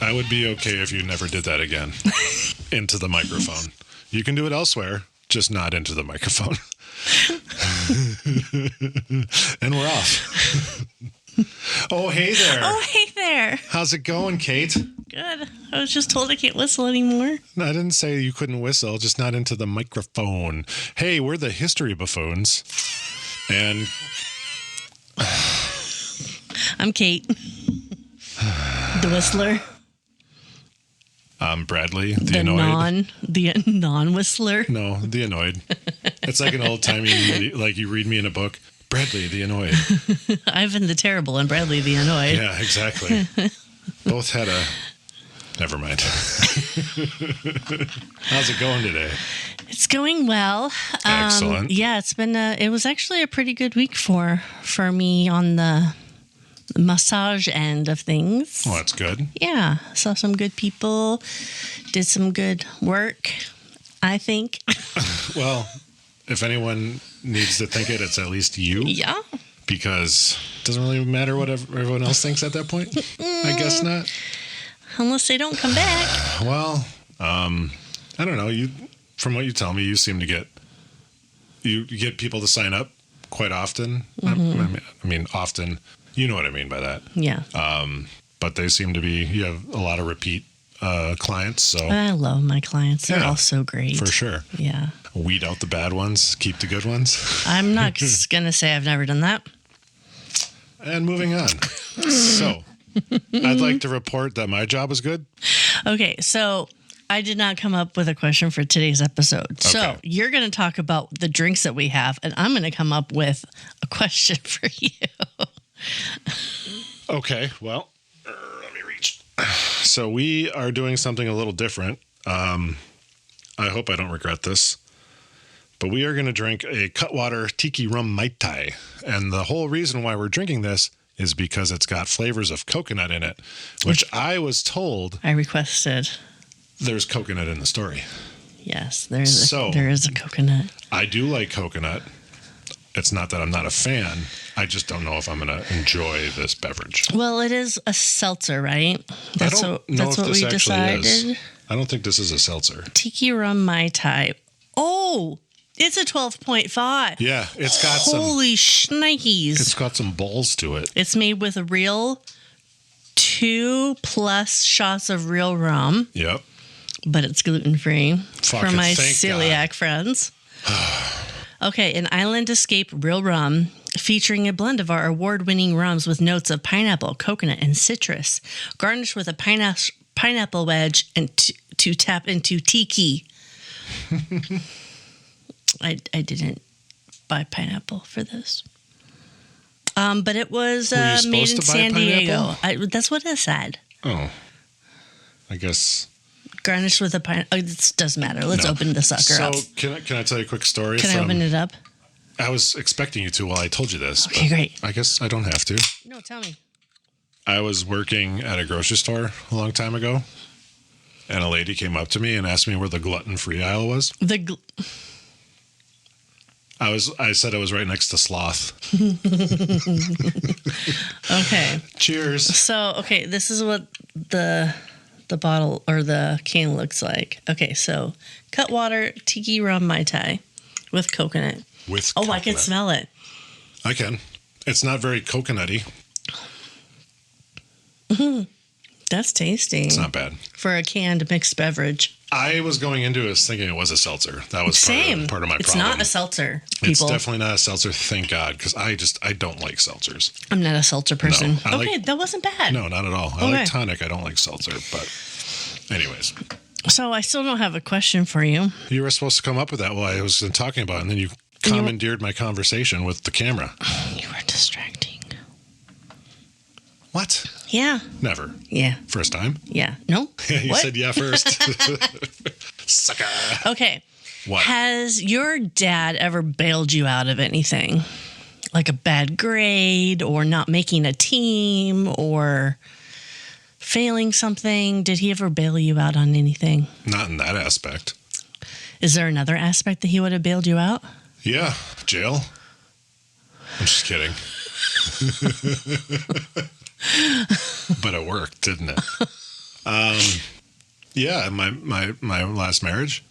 I would be okay if you never did that again into the microphone. You can do it elsewhere, just not into the microphone. And we're off. Oh, hey there. Oh, hey there. How's it going, Kate? Good. I was just told I can't whistle anymore. No, I didn't say you couldn't whistle, just not into the microphone. Hey, we're the History Buffoons. And I'm Kate, the whistler. I'm Bradley, the annoyed. The non-whistler. No, the annoyed. It's like an old-timey, like you read me in a book. Bradley, the annoyed. Ivan the terrible and Bradley the annoyed. Yeah, exactly. Both had a... Never mind. How's it going today? It's going well. Excellent. Yeah, it was actually a pretty good week for me on the massage end of things. Well, that's good. Yeah, saw some good people, did some good work, I think. Well, if anyone needs to think it, it's at least you. Yeah. Because it doesn't really matter what everyone else thinks at that point. I guess not. Unless they don't come back. Well, I don't know. From what you tell me, you seem to get people to sign up quite often. Mm-hmm. I mean, often. You know what I mean by that. Yeah. But they seem to be. You have a lot of repeat clients. So I love my clients. They're all so great. For sure. Yeah. Weed out the bad ones, keep the good ones. I'm not just gonna say I've never done that. And moving on. So, I'd like to report that my job was good. Okay, so I did not come up with a question for today's episode. Okay. So you're going to talk about the drinks that we have, and I'm going to come up with a question for you. Okay, well, let me reach. So we are doing something a little different. I hope I don't regret this. But we are going to drink a Cutwater Tiki Rum Mai Tai. And the whole reason why we're drinking this is because it's got flavors of coconut in it, which I was told. I requested. There's coconut in the story. Yes, there is a coconut. I do like coconut. It's not that I'm not a fan. I just don't know if I'm going to enjoy this beverage. Well, it is a seltzer, right? That's what we decided. I don't think this is a seltzer. Tiki Rum Mai Tai. Oh, it's a 12.5. Yeah, it's got Holy shnikes. It's got some balls to it. It's made with a real 2+ shots of real rum. Yep. But it's gluten-free for my celiac friends. Okay, an Island Escape real rum featuring a blend of our award-winning rums with notes of pineapple, coconut, and citrus, garnished with a pineapple wedge and to tap into tiki. I didn't buy pineapple for this. But it was made in San Diego. That's what it said. Oh. I guess. Garnished with a pineapple. It doesn't matter. Let's open the sucker up. So can I tell you a quick story? Can I open it up? I was expecting you to while I told you this. Okay, great. I guess I don't have to. No, tell me. I was working at a grocery store a long time ago. And a lady came up to me and asked me where the gluten-free aisle was. I said I was right next to sloth. Okay. Cheers. So, okay, this is what the bottle or the can looks like. Okay, so Cutwater Tiki Rum Mai Tai with coconut. I can smell it. I can. It's not very coconutty. Mm-hmm. That's tasty. It's not bad. For a canned mixed beverage. I was going into this thinking it was a seltzer. That was part of my problem. It's not a seltzer, people. It's definitely not a seltzer, thank God, because I don't like seltzers. I'm not a seltzer person. No, that wasn't bad. No, not at all. I like tonic. I don't like seltzer, but anyways. So I still don't have a question for you. You were supposed to come up with that while I was talking about it, and then you commandeered my conversation with the camera. You were distracting. What? Yeah. Never. Yeah. First time? Yeah. No? You said yeah first. Sucker. Okay. What? Has your dad ever bailed you out of anything? Like a bad grade or not making a team or failing something? Did he ever bail you out on anything? Not in that aspect. Is there another aspect that he would have bailed you out? Yeah. Jail. I'm just kidding. But it worked, didn't it? Yeah, my last marriage.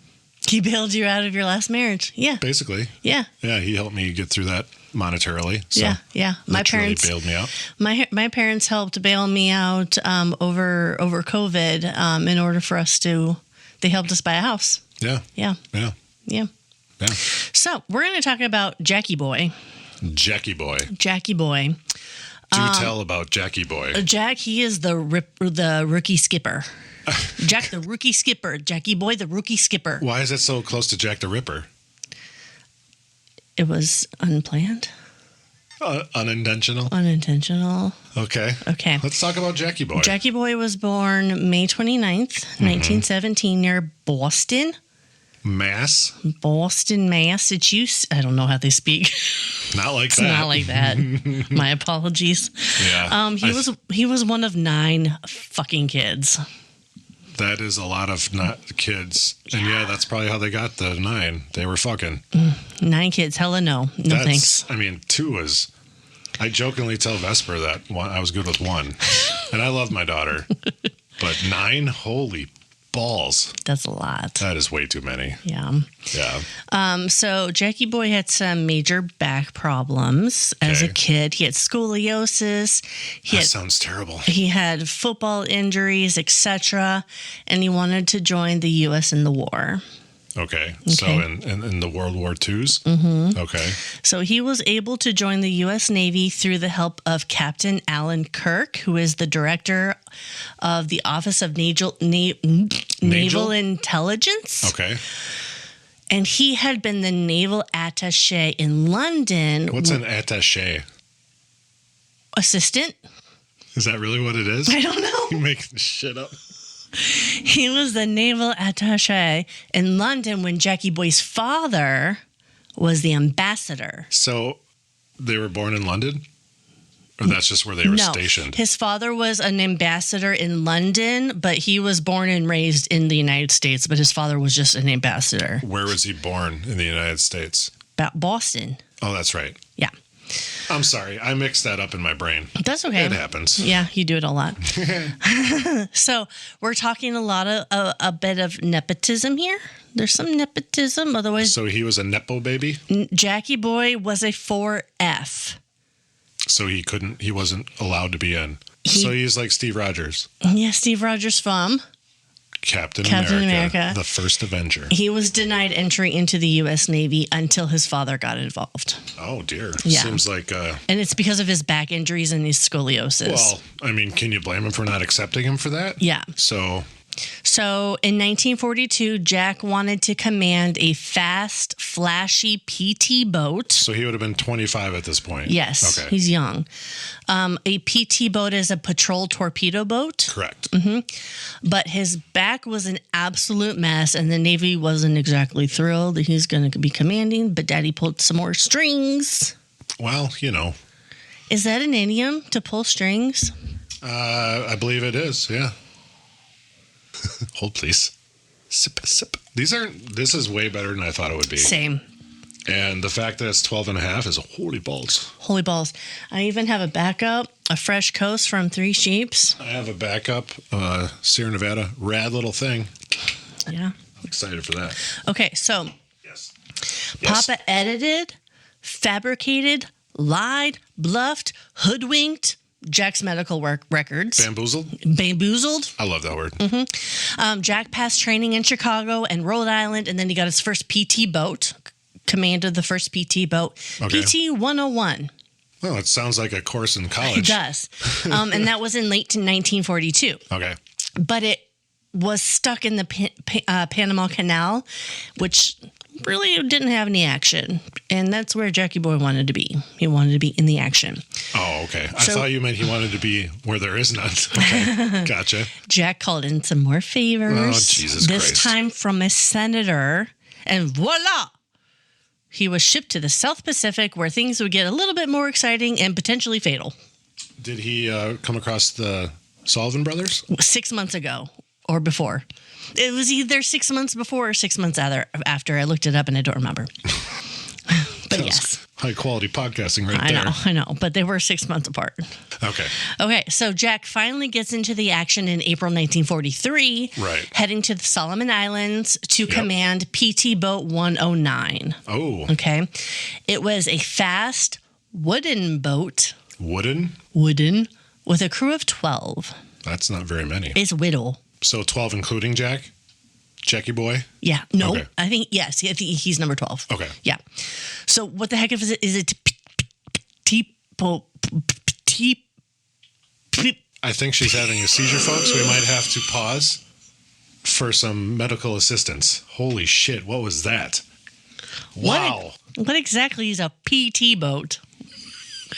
He bailed you out of your last marriage. Yeah. Basically. Yeah. Yeah, he helped me get through that monetarily. So yeah. My parents bailed me out. My parents helped bail me out over COVID in order for us to. They helped us buy a house. Yeah. Yeah. Yeah. Yeah. Yeah. So we're going to talk about Jackie Boy. Jackie Boy. Jackie Boy. Do tell about Jackie Boy. Jack, he is the rookie skipper. Jack the rookie skipper. Jackie Boy the rookie skipper. Why is it so close to Jack the Ripper? It was unplanned. Unintentional? Unintentional. Okay. Let's talk about Jackie Boy. Jackie Boy was born May 29th, 1917 near Boston. Boston, Massachusetts. I don't know how they speak. Not like it's that. Not like that. My apologies. Yeah. He was one of 9 fucking kids. That is a lot of kids. And yeah, that's probably how they got the 9. They were fucking. 9 kids. Hella no. No thanks. I mean, 2 was. I jokingly tell Vesper that I was good with 1. And I love my daughter. But 9? Holy balls. That's a lot. That is way too many. Yeah. Yeah. So Jackie Boy had some major back problems as a kid. He had scoliosis. That sounds terrible. He had football injuries, etc. And he wanted to join the U.S. in the war. Okay. So in the World War IIs? Mm-hmm. Okay. So he was able to join the U.S. Navy through the help of Captain Alan Kirk, who is the director of the Office of Naval Intelligence. Okay. And he had been the naval attaché in London. What's an attaché? Assistant. Is that really what it is? I don't know. You making this shit up. He was the naval attaché in London when Jackie Boy's father was the ambassador. So they were born in London? Or that's just where they were stationed? His father was an ambassador in London, but he was born and raised in the United States, but his father was just an ambassador. Where was he born in the United States? Boston. Oh, that's right. Yeah. I'm sorry. I mixed that up in my brain. That's okay. It happens. Yeah, you do it a lot. So we're talking a bit of nepotism here. There's some nepotism. Otherwise, so he was a nepo baby? Jackie Boy was a 4F. So he wasn't allowed to be in. So he's like Steve Rogers. Yeah, Steve Rogers from Captain America, the first Avenger. He was denied entry into the U.S. Navy until his father got involved. Oh, dear. Yeah. Seems like... and it's because of his back injuries and his scoliosis. Well, I mean, can you blame him for not accepting him for that? Yeah. So in 1942, Jack wanted to command a fast, flashy PT boat. So he would have been 25 at this point. Yes, okay. He's young. A PT boat is a patrol torpedo boat. Correct. Mm-hmm. But his back was an absolute mess, and the Navy wasn't exactly thrilled that he's going to be commanding, but Daddy pulled some more strings. Well, Is that an idiom, to pull strings? I believe it is, yeah. Hold, please. Sip. This is way better than I thought it would be. Same. And the fact that it's 12 and a half is holy balls. Holy balls. I even have a backup, a fresh coast from Three Sheeps. I have a backup, Sierra Nevada, rad little thing. Yeah. Excited for that. Okay, so Yes. Papa edited, fabricated, lied, bluffed, hoodwinked Jack's medical records. Bamboozled? I love that word. Mm-hmm. Jack passed training in Chicago and Rhode Island, and then he got his first PT boat, commanded the first PT boat, PT-109. Well, it sounds like a course in college. It does. And that was in late 1942. Okay. But it was stuck in the Panama Canal, which really didn't have any action. And that's where Jackie Boy wanted to be. He wanted to be in the action. Oh, okay. I thought you meant he wanted to be where there is none. Okay. Gotcha. Jack called in some more favors. Oh, Jesus Christ. This time from a senator. And voila! He was shipped to the South Pacific where things would get a little bit more exciting and potentially fatal. Did he come across the Sullivan brothers? 6 months ago or before. It was either 6 months before or 6 months after. I looked it up and I don't remember. But yes. High quality podcasting right there. I know, but they were 6 months apart. Okay, so Jack finally gets into the action in April 1943, right? Heading to the Solomon Islands to command PT Boat 109. Oh. Okay. It was a fast wooden boat. Wooden? Wooden, with a crew of 12. That's not very many. It's whittle. So 12 including Jack? Jackie boy? Yeah. No, okay. I think he's number 12. Okay. Yeah. So what the heck is it? Is it I think she's having a seizure, folks. We might have to pause for some medical assistance. Holy shit, what was that? Wow. What exactly is a PT boat?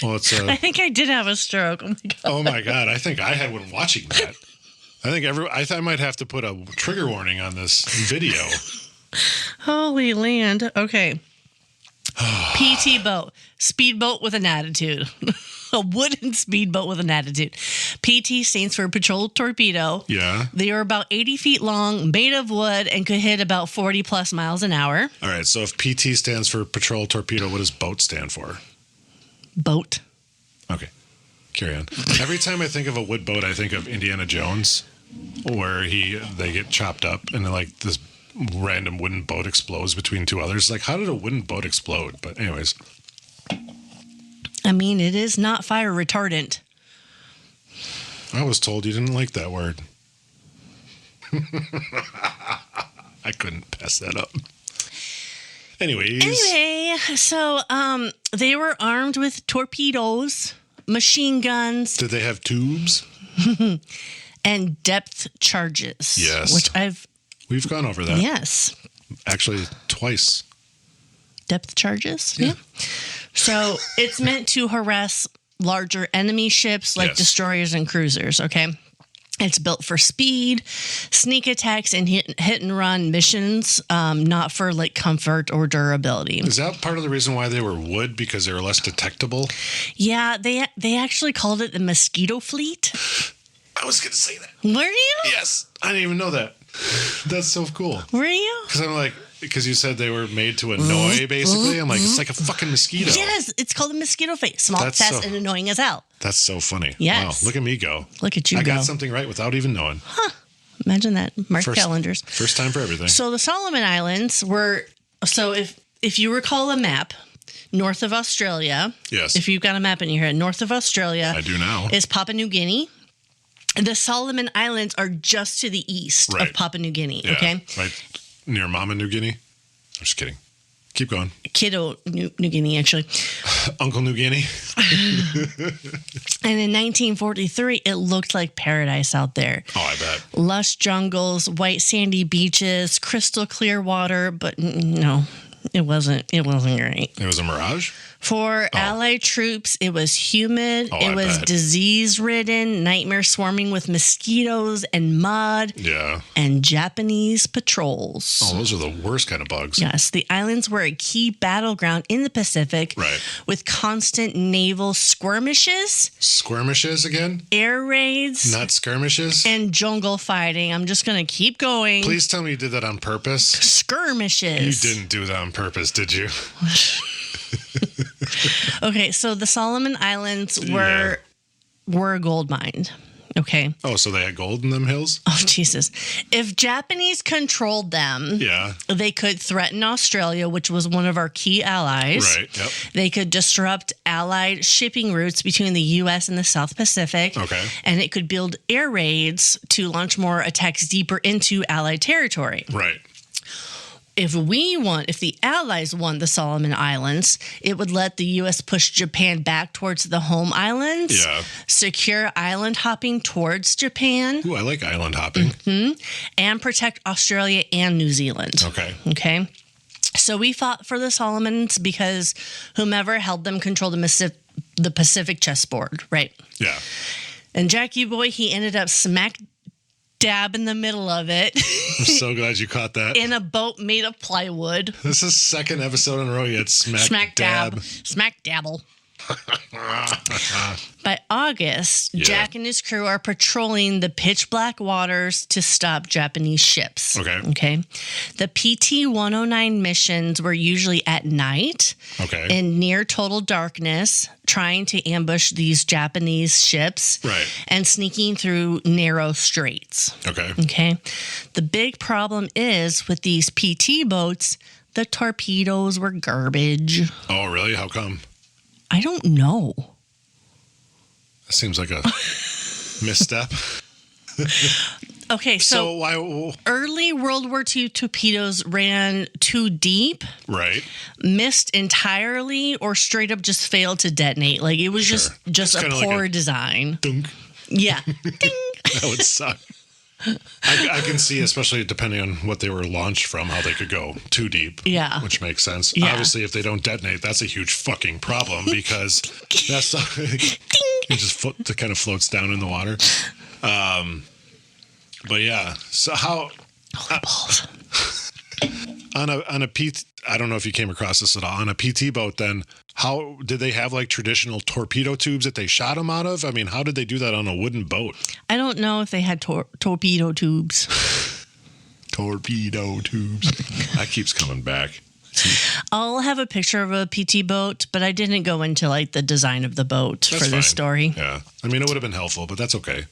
Well, I think I did have a stroke. Oh my god. Oh my god, I think I had one watching that. I might have to put a trigger warning on this video. Holy land. Okay. PT boat. Speedboat with an attitude. A wooden speedboat with an attitude. PT stands for patrol torpedo. Yeah. They are about 80 feet long, made of wood, and could hit about 40 plus miles an hour. All right, so if PT stands for patrol torpedo, what does boat stand for? Boat. Okay. Carry on. Every time I think of a wood boat, I think of Indiana Jones, where they get chopped up and then like this random wooden boat explodes between two others. Like, how did a wooden boat explode? But anyways. I mean, it is not fire retardant. I was told you didn't like that word. I couldn't pass that up. Anyway, so they were armed with torpedoes, machine guns. Did they have tubes? And depth charges. Yes. Which We've gone over that. Yes. Actually, twice. Depth charges? Yeah. So it's meant to harass larger enemy ships like destroyers and cruisers, okay? It's built for speed, sneak attacks, and hit and run missions, not for like comfort or durability. Is that part of the reason why they were wood? Because they were less detectable? Yeah, they actually called it the mosquito fleet. I was going to say that. Were you? Yes. I didn't even know that. That's so cool. Were you? Because you said they were made to annoy, basically. I'm like, it's like a fucking mosquito. Yes, it's called a mosquito fleet. Small, fast, and annoying as hell. That's so funny. Yes. Wow, look at me go. Look at you I go. got something right without even knowing. Huh. Imagine that. Mark calendars. First time for everything. So the Solomon Islands were, if you recall a map, north of Australia. Yes. If you've got a map in your head, north of Australia. I do now. Is Papua New Guinea. The Solomon Islands are just to the east of Papua New Guinea, okay? Right near Mama New Guinea. I'm just kidding. Keep going. Kiddo New Guinea, actually. Uncle New Guinea. And in 1943, it looked like paradise out there. Oh, I bet. Lush jungles, white sandy beaches, crystal clear water, but no, it wasn't great. It was a mirage? For Allied troops, it was humid. It was disease-ridden, nightmare swarming with mosquitoes and mud. Yeah. And Japanese patrols. Oh, those are the worst kind of bugs. Yes. The islands were a key battleground in the Pacific. Right. With constant naval skirmishes. Skirmishes again? Air raids. Not skirmishes? And jungle fighting. I'm just going to keep going. Please tell me you did that on purpose. Skirmishes. You didn't do that on purpose, did you? Okay, so the Solomon Islands were a gold mine. Okay. Oh, so they had gold in them hills? Oh, Jesus. If Japanese controlled them, they could threaten Australia, which was one of our key allies. Right, yep. They could disrupt Allied shipping routes between the U.S. and the South Pacific. Okay. And it could build air raids to launch more attacks deeper into Allied territory. Right. If the Allies won the Solomon Islands, it would let the U.S. push Japan back towards the home islands, secure island hopping towards Japan. Ooh, I like island hopping. Mm-hmm, and protect Australia and New Zealand. Okay. So we fought for the Solomons because whomever held them controlled the Pacific chessboard, right? Yeah. And Jackie Boy, he ended up smack dab in the middle of it. I'm so glad you caught that. In a boat made of plywood. This is the second episode in a row you had smack dab. Smack dabble. By August, Jack and his crew are patrolling the pitch black waters to stop Japanese ships. Okay. The PT-109 missions were usually at night in near total darkness, trying to ambush these Japanese ships and sneaking through narrow straits. Okay. The big problem is with these PT boats, the torpedoes were garbage. Oh, really? How come? I don't know. That seems like a misstep. Okay, so why? Early World War II torpedoes ran too deep, missed entirely, or straight up just failed to detonate. Like it was just a poor design. Dunk. Yeah. Ding. That would suck. I can see, especially depending on what they were launched from, how they could go too deep. Yeah. Which makes sense. Yeah. Obviously, if they don't detonate, that's a huge fucking problem because that's it just kind of floats down in the water. But yeah, so how on a PT, I don't know if you came across this at all, on a PT boat then, how did they have like traditional torpedo tubes that they shot them out of? I mean, how did they do that on a wooden boat? I don't know if they had torpedo tubes. Torpedo tubes. That keeps coming back. I'll have a picture of a PT boat, but I didn't go into like the design of the boat for this story. Yeah. I mean, it would have been helpful, but that's okay.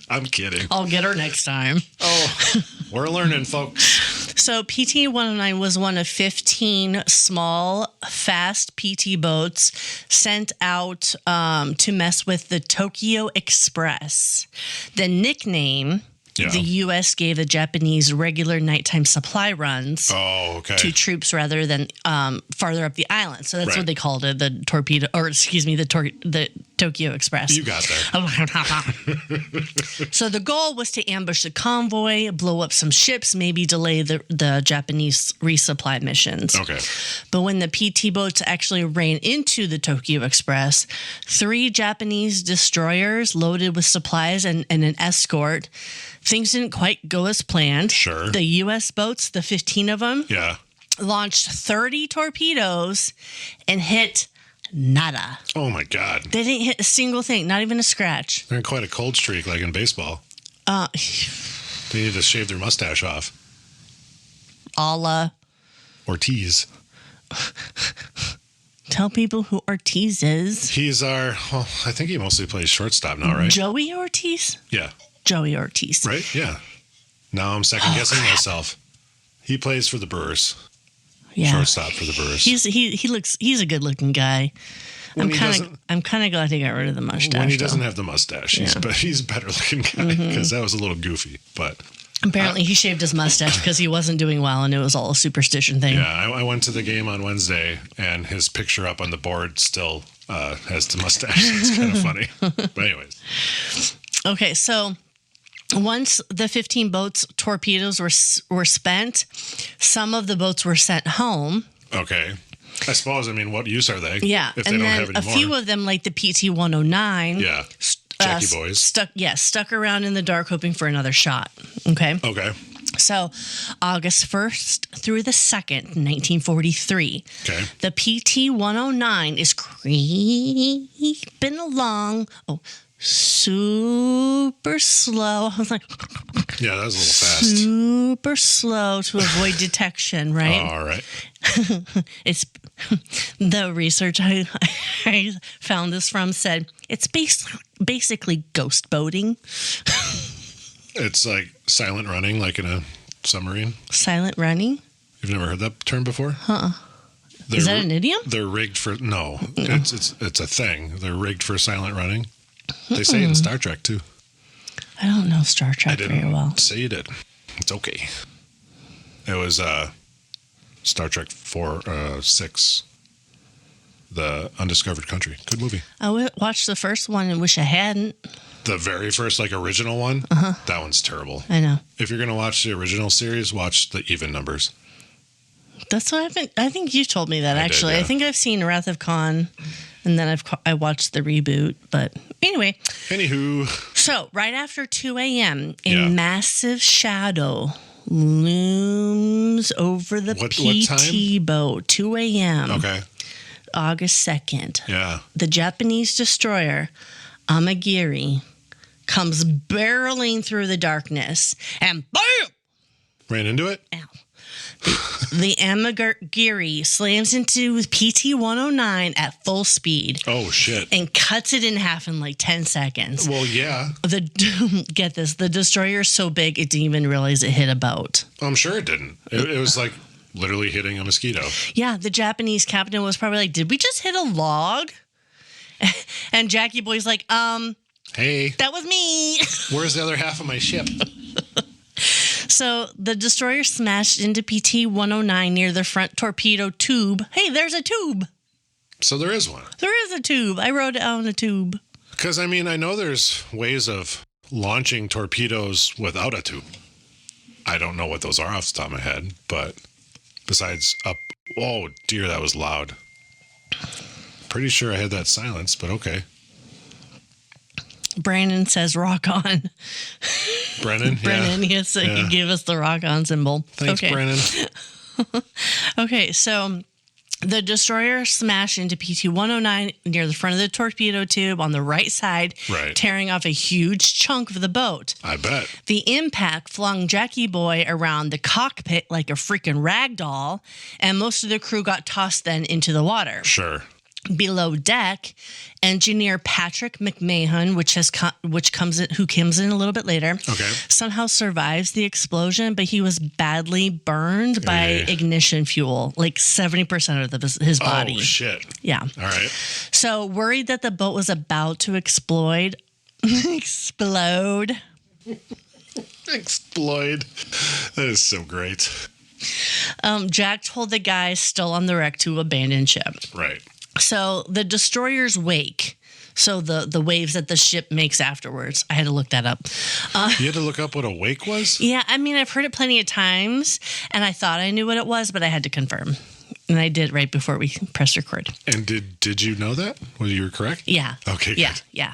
I'm kidding. I'll get her next time. Oh, we're learning, folks. So PT-109 was one of 15 small, fast PT boats sent out to mess with the Tokyo Express. The nickname the U.S. gave the Japanese regular nighttime supply runs to troops rather than farther up the island. So that's what they called it, the torpedo, or excuse me, the Tokyo Express. You got there. So the goal was to ambush the convoy, blow up some ships, maybe delay the Japanese resupply missions. Okay. But when the PT boats actually ran into the Tokyo Express, 3 Japanese destroyers loaded with supplies and an escort, things didn't quite go as planned. Sure. The U.S. boats, the 15 of them, launched 30 torpedoes and hit nada. Oh, my God. They didn't hit a single thing, not even a scratch. They're in quite a cold streak, like in baseball. They need to shave their mustache off. A la Ortiz. Tell people who Ortiz is. He's I think he mostly plays shortstop now, right? Joey Ortiz? Yeah. Joey Ortiz. Right? Yeah. Now I'm second guessing myself. He plays for the Brewers. Yeah. Shortstop for the Brewers. He's a good looking guy. I'm kind of glad he got rid of the mustache. When he doesn't have the mustache, he's a better looking guy because that was a little goofy. But apparently he shaved his mustache because he wasn't doing well and it was all a superstition thing. Yeah, I went to the game on Wednesday and his picture up on the board still has the mustache. It's kind of funny. But anyways. Okay, so once the 15 boats' torpedoes were spent, some of the boats were sent home. Okay. I suppose, what use are they? Yeah. If they don't have any a few of them, like the PT-109. Yeah. Jackie boys. Stuck around in the dark hoping for another shot. Okay. Okay. So, August 1st through the 2nd, 1943, the PT-109 is creeping along. Super slow. I was like, yeah, that was a little fast. Super slow to avoid detection, right? All right. It's the research I found this from said it's basically ghost boating. It's like silent running, like in a submarine. Silent running? You've never heard that term before? Is that an idiom? They're rigged for It's a thing. They're rigged for silent running. They say it in Star Trek too. I don't know Star Trek very well. Say you did. It's okay. It was Star Trek 6, The Undiscovered Country. Good movie. I watched the first one and wish I hadn't. The very first, original one? That one's terrible. I know. If you're going to watch the original series, watch the even numbers. That's what I think you told me that, actually. Did, yeah. I think I've seen Wrath of Khan, and then I watched the reboot. But anyway. Anywho. So, right after 2 a.m., a massive shadow looms over the PT boat. 2 a.m. Okay. August 2nd, Yeah. the Japanese destroyer Amagiri comes barreling through the darkness and BAM! Ran into it? Ow. The Amagiri slams into PT-109 at full speed. Oh, shit. And cuts it in half in like 10 seconds. Well, yeah. Get this. The destroyer is so big it didn't even realize it hit a boat. I'm sure it didn't. It was like literally hitting a mosquito. Yeah, the Japanese captain was probably like, did we just hit a log? And Jackie Boy's like, Hey. that was me. Where's the other half of my ship? So the destroyer smashed into PT-109 near the front torpedo tube. Hey, there's a tube. So there is one. There is a tube. I wrote it on a tube. Because, I mean, I know there's ways of launching torpedoes without a tube. I don't know what those are off the top of my head, but besides up... Oh, dear, that was loud. Pretty sure I had that silenced, but okay. Brandon says rock on. Brennan? Brennan, yes, he gave us the rock on symbol. Thanks, okay. Brennan. Okay, so the destroyer smashed into PT-109 near the front of the torpedo tube on the right side, tearing off a huge chunk of the boat. I bet. The impact flung Jackie Boy around the cockpit like a freaking rag doll, and most of the crew got tossed then into the water. Sure. Below deck, engineer Patrick McMahon, who comes in a little bit later, somehow survives the explosion, but he was badly burned by ignition fuel, like 70% of his body. Oh, shit. Yeah. All right. So worried that the boat was about to explode. Explode. That is so great. Jack told the guys still on the wreck to abandon ship. Right. So the destroyer's wake, so the waves that the ship makes afterwards. I had to look that up. You had to look up what a wake was? Yeah, I mean, I've heard it plenty of times, and I thought I knew what it was, but I had to confirm. And I did right before we pressed record. And did you know that? Well, you were correct? Yeah. Okay, good. Yeah.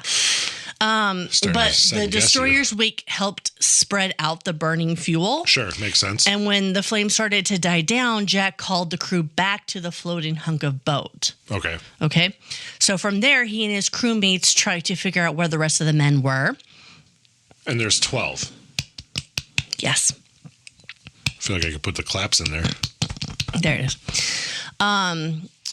But the destroyer's wake helped spread out the burning fuel. Sure, makes sense. And when the flames started to die down, Jack called the crew back to the floating hunk of boat. Okay. So from there, he and his crewmates tried to figure out where the rest of the men were. And there's 12. Yes. I feel like I could put the claps in there. There it is.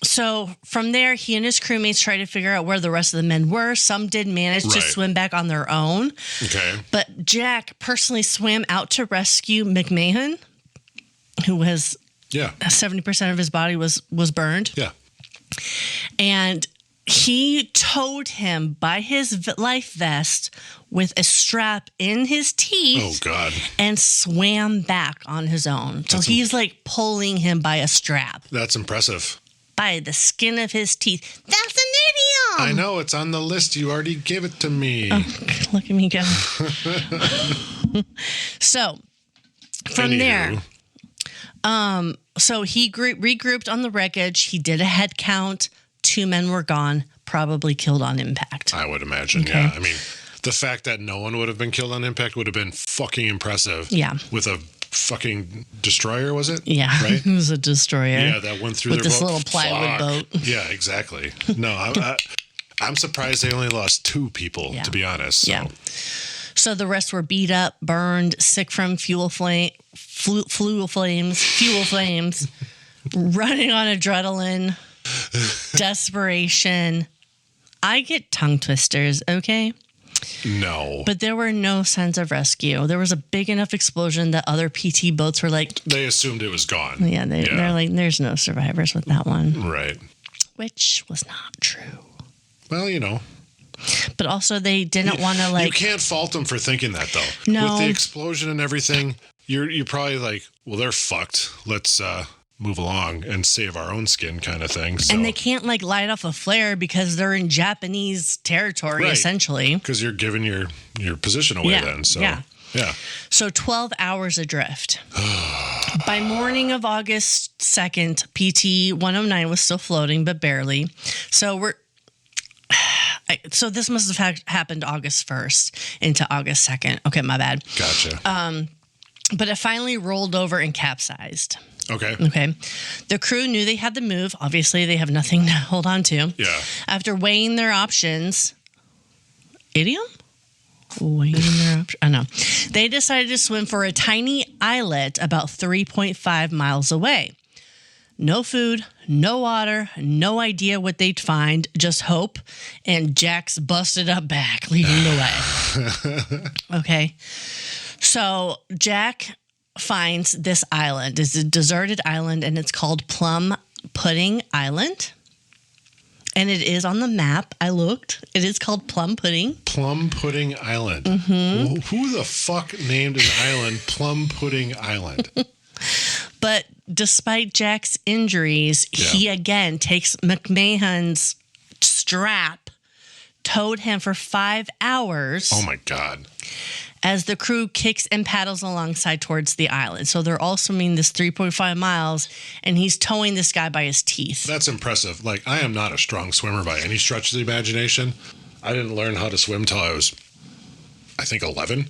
So from there, he and his crewmates tried to figure out where the rest of the men were. Some did manage to swim back on their own. Okay. But Jack personally swam out to rescue McMahon, who was 70% of his body was burned. Yeah. And he towed him by his life vest with a strap in his teeth. Oh, God. And swam back on his own. So he's like pulling him by a strap. That's impressive. By the skin of his teeth. That's an idiom! I know, it's on the list. You already gave it to me. Oh, look at me go. So, from there, so he regrouped on the wreckage. He did a head count. 2 men were gone, probably killed on impact. I would imagine, yeah. I mean, the fact that no one would have been killed on impact would have been fucking impressive. Yeah. With a fucking destroyer, was it? Yeah, right? It was a destroyer. Yeah, that went through with their this boat. little plywood boat. Yeah, exactly. No, I'm surprised they only lost 2 people, to be honest. So. Yeah. So the rest were beat up, burned, sick from fuel flames, running on adrenaline, desperation. I get tongue twisters, okay? No. But there were no signs of rescue. There was a big enough explosion that other PT boats were like... They assumed it was gone. Yeah, they're like, there's no survivors with that one. Right. Which was not true. Well, you know. But also they didn't want to like... You can't fault them for thinking that, though. No. With the explosion and everything, you're probably like, well, they're fucked. Let's move along and save our own skin kind of thing. So. And they can't like light off a flare because they're in Japanese territory, essentially. Because you're giving your position away then. So, yeah. So 12 hours adrift. By morning of August 2nd, PT-109 was still floating, but barely. So so this must have happened August 1st into August 2nd. Okay, my bad. Gotcha. but it finally rolled over and capsized. Okay. The crew knew they had to move. Obviously, they have nothing to hold on to. Yeah. After weighing their options, idiom? Weighing their options? I know. They decided to swim for a tiny islet about 3.5 miles away. No food, no water, no idea what they'd find, just hope, and Jack's busted up back leading the way. Okay. So Jack finds this island. It's a deserted island, and it's called Plum Pudding Island. And it is on the map. I looked. It is called Plum Pudding. Plum Pudding Island. Mm-hmm. Who the fuck named an island Plum Pudding Island? But despite Jack's injuries, he again takes McMahon's strap, towed him for 5 hours. Oh my God. As the crew kicks and paddles alongside towards the island. So they're all swimming this 3.5 miles, and he's towing this guy by his teeth. That's impressive. Like, I am not a strong swimmer by any stretch of the imagination. I didn't learn how to swim till I was, I think, 11,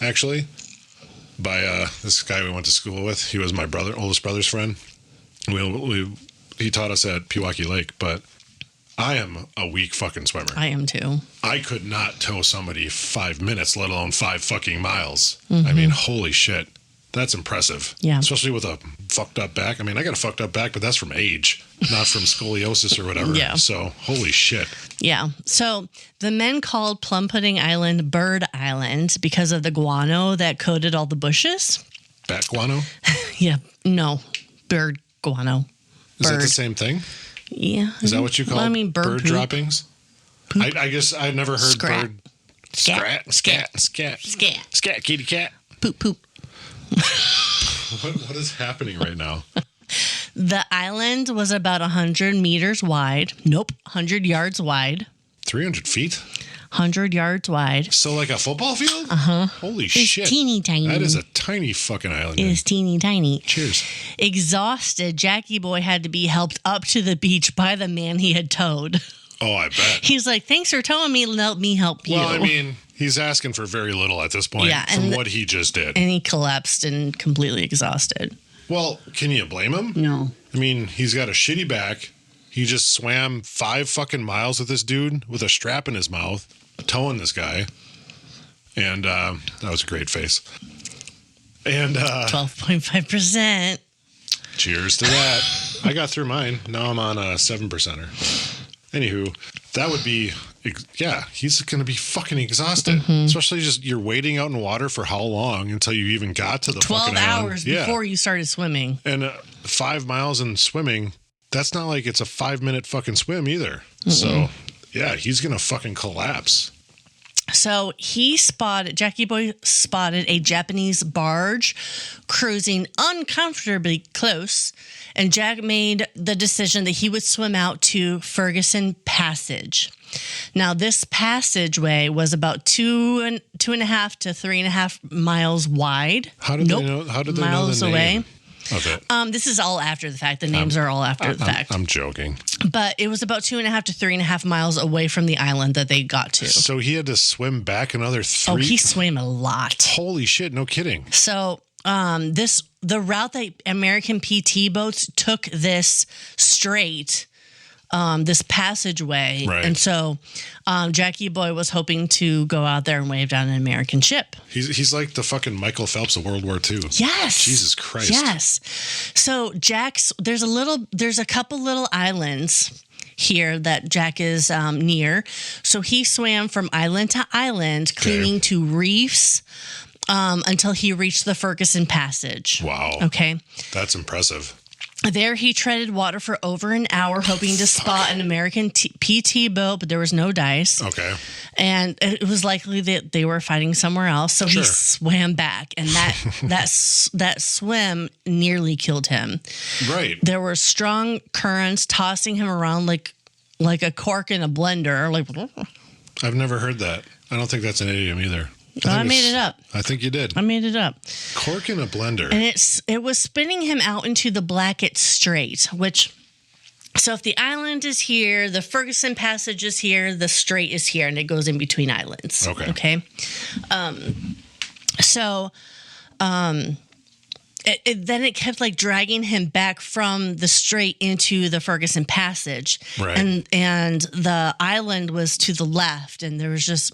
actually, by this guy we went to school with. He was my oldest brother's friend. He taught us at Pewaukee Lake, but I am a weak fucking swimmer. I am too. I could not tow somebody 5 minutes, let alone 5 fucking miles. Mm-hmm. I mean, holy shit. That's impressive. Yeah. Especially with a fucked up back. I mean, I got a fucked up back, but that's from age, not from scoliosis or whatever. Yeah. So, holy shit. Yeah. So the men called Plum Pudding Island Bird Island because of the guano that coated all the bushes. Bat guano? Yeah. No. Bird guano. Is that the same thing? Yeah. Is that what you call bird poop. Droppings? I guess I've never heard Scrat. bird. Scat, kitty cat. Poop, poop. What is happening right now? The island was about 100 meters wide. Nope, 100 yards wide. 300 feet? 100 yards wide. So like a football field? Uh-huh. Holy shit. It's teeny tiny. That is a tiny fucking island. It is teeny tiny. Cheers. Exhausted, Jackie Boy had to be helped up to the beach by the man he had towed. Oh, I bet. He's like, thanks for towing me. Let me help you. Well, I mean, he's asking for very little at this point from what he just did. And he collapsed and completely exhausted. Well, can you blame him? No. I mean, he's got a shitty back. He just swam 5 fucking miles with this dude with a strap in his mouth, towing this guy. And that was a great face. And 12.5%. Cheers to that. I got through mine. Now I'm on a 7%er. Anywho, that would be, he's going to be fucking exhausted. Mm-hmm. Especially just you're waiting out in water for how long until you even got to the fucking 12 hours before you started swimming. And 5 miles in swimming, that's not like it's a 5-minute fucking swim either. Mm-mm. So, yeah, he's going to fucking collapse. So Jackie Boy spotted a Japanese barge cruising uncomfortably close, and Jack made the decision that he would swim out to Ferguson Passage. Now, this passageway was about 2.5 to 3.5 miles wide. How did they know? How did they know the name of it? This is all after the fact. The names are all after the fact. I'm joking. But it was about 2.5 to 3.5 miles away from the island that they got to. So he had to swim back another 3. Oh, he swam a lot. Holy shit! No kidding. So the route that American PT boats took this straight. This passageway. Right. And so Jackie Boy was hoping to go out there and wave down an American ship. He's like the fucking Michael Phelps of World War II. Yes. Jesus Christ. Yes. So there's a couple little islands here that Jack is near. So he swam from island to island, clinging to reefs until he reached the Ferguson Passage. Wow. Okay. That's impressive. There he treaded water for over an hour, hoping to spot an American PT boat, but there was no dice. Okay. And it was likely that they were fighting somewhere else, so he swam back, and that swim nearly killed him. Right. There were strong currents tossing him around like a cork in a blender. Like, I've never heard that. I don't think that's an idiom either. I made it up. I think you did. I made it up. Cork in a blender. And it was spinning him out into the Blackett Strait, which, so if the island is here, the Ferguson Passage is here, the strait is here, and it goes in between islands. Okay. Okay. So Then it kept like dragging him back from the strait into the Ferguson Passage. Right. And the island was to the left, and there was just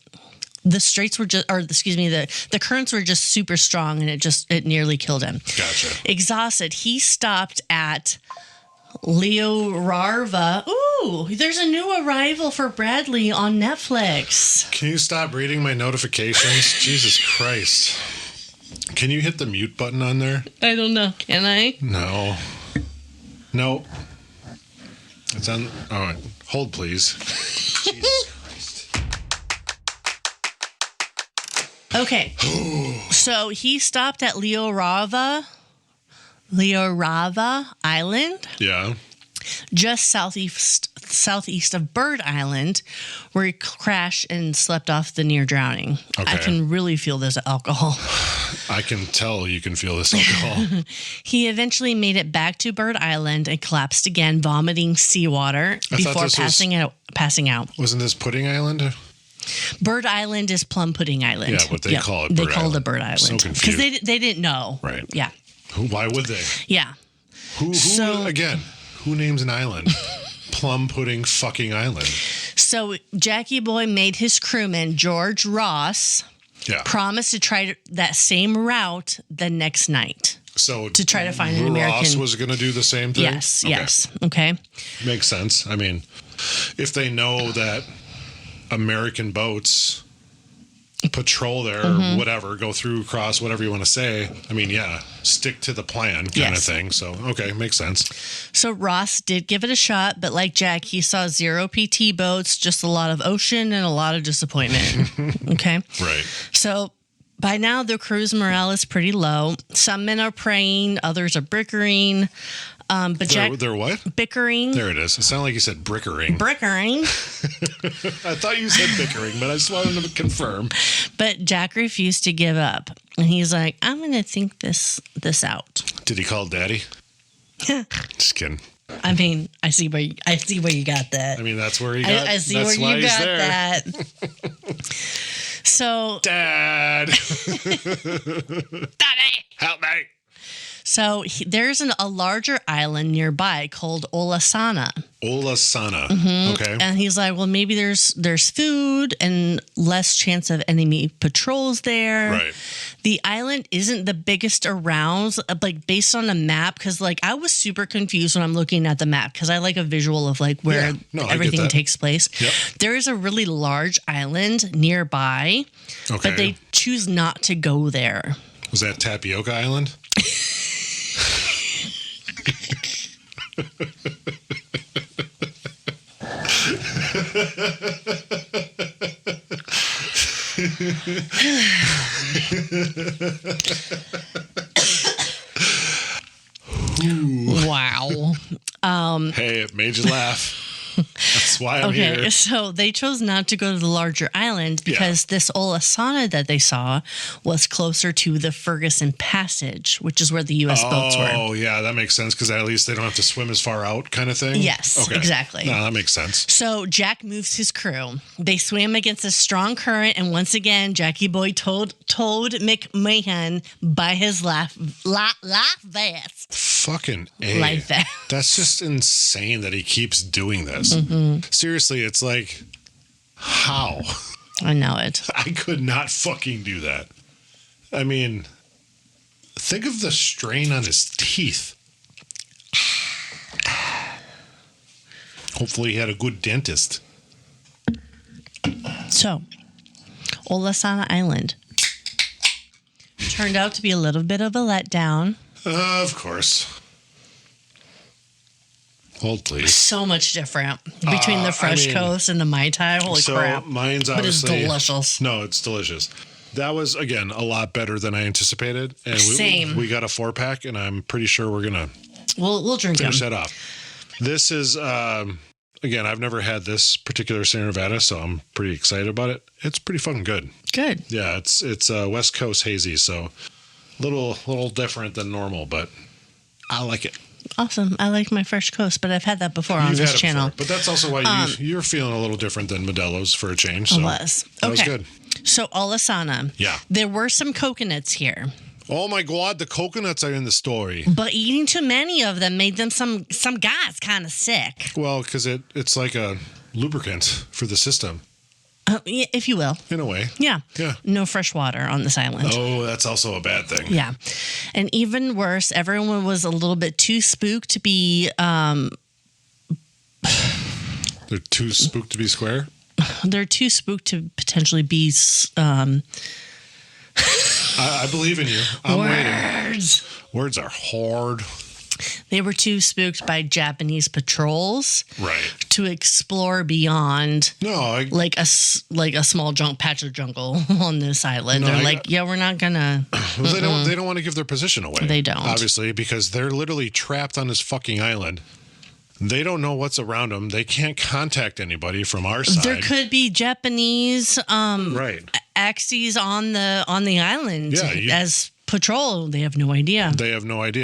the straits were just, or excuse me, the currents were just super strong, and it nearly killed him. Gotcha. Exhausted, he stopped at Leorarva. Ooh, there's a new arrival for Bradley on Netflix. Can you stop reading my notifications? Jesus Christ. Can you hit the mute button on there? I don't know. Can I? No. Nope. It's on. All right. Hold, please. Jesus Christ. Okay. So he stopped at Leorarva Island. Yeah. Just southeast of Bird Island, where he crashed and slept off the near drowning. Okay. I can really feel this alcohol. I can tell you can feel this alcohol. He eventually made it back to Bird Island and collapsed again, vomiting seawater before passing out. Wasn't this Pudding Island? Bird Island is Plum Pudding Island. Yeah, but they call it Bird Island. They call it Bird Island. So confused. Because they didn't know. Right. Yeah. Why would they? Yeah. Who names an island? Plum Pudding fucking Island. So Jackie Boy made his crewman, George Ross, promise to try that same route the next night. So to try to find an American. Ross was going to do the same thing? Yes. Okay. Makes sense. I mean, if they know that American boats patrol there or whatever, go through, across, whatever you want to say, I mean, stick to the plan kind of thing. So, okay, makes sense. So Ross did give it a shot, but like Jack, he saw 0 PT boats, just a lot of ocean and a lot of disappointment. Okay. Right. So by now, the crew's morale is pretty low. Some men are praying, others are bickering. But Jack, they're what? Bickering. There it is. It sounded like you said brickering. Brickering. I thought you said bickering, but I just wanted to confirm. But Jack refused to give up, and he's like, "I'm going to think this out." Did he call Daddy? Just kidding. I mean, I see where you got that. I mean, that's where he got. I see where you got that. So, Dad, Daddy, help me. So there's a larger island nearby called Olasana. Okay. And he's like, well, maybe there's food and less chance of enemy patrols there. Right. The island isn't the biggest around, like based on the map, because like I was super confused when I'm looking at the map because I like a visual of like where everything takes place. Yep. There is a really large island nearby, but they choose not to go there. Was that Tapioca Island? Wow. Hey, it made you laugh. That's why I'm here. Okay, so they chose not to go to the larger island because this Olasana that they saw was closer to the Ferguson Passage, which is where the U.S. boats were. Oh, yeah, that makes sense because at least they don't have to swim as far out kind of thing? Yes, exactly. No, that makes sense. So Jack moves his crew. They swam against a strong current, and once again, Jackie Boy told McMahon by his life vest. Fucking A. Life vest. That's just insane that he keeps doing this. Seriously, it's like, how? I know it. I could not fucking do that. I mean, think of the strain on his teeth. Hopefully he had a good dentist. So, Olasana Island turned out to be a little bit of a letdown. Of course. Hold, please. So much different between the Fresh Coast and the Mai Tai. Holy crap. Mine's but it's delicious. No, it's delicious. That was, again, a lot better than I anticipated. And Same. We got a 4-pack, and I'm pretty sure we're going to we'll drink finish that off. This is, again, I've never had this particular Sierra Nevada, so I'm pretty excited about it. It's pretty fucking good. Good. Yeah, it's West Coast hazy, so a little different than normal, but I like it. Awesome. I like my Fresh Coast, but I've had that before on this channel. Before, but that's also why you're feeling a little different than Modelo's for a change. So I was. That was good. So Olasana. Yeah. There were some coconuts here. Oh my God, the coconuts are in the story. But eating too many of them made them some guys kind of sick. Well, because it's like a lubricant for the system. If you will. In a way. Yeah. Yeah. No fresh water on this island. Oh, that's also a bad thing. Yeah. And even worse, everyone was a little bit too spooked to be... They're too spooked to be square? They're too spooked to potentially be... I believe in you. I'm waiting. Words are hard. They were too spooked by Japanese patrols, right, to explore beyond. Like a small patch of jungle on this island. They're we're not gonna. Well, they don't want to give their position away. They don't, obviously, because they're literally trapped on this fucking island. They don't know what's around them. They can't contact anybody from our side. There could be Japanese axes on the island as patrol. They have no idea.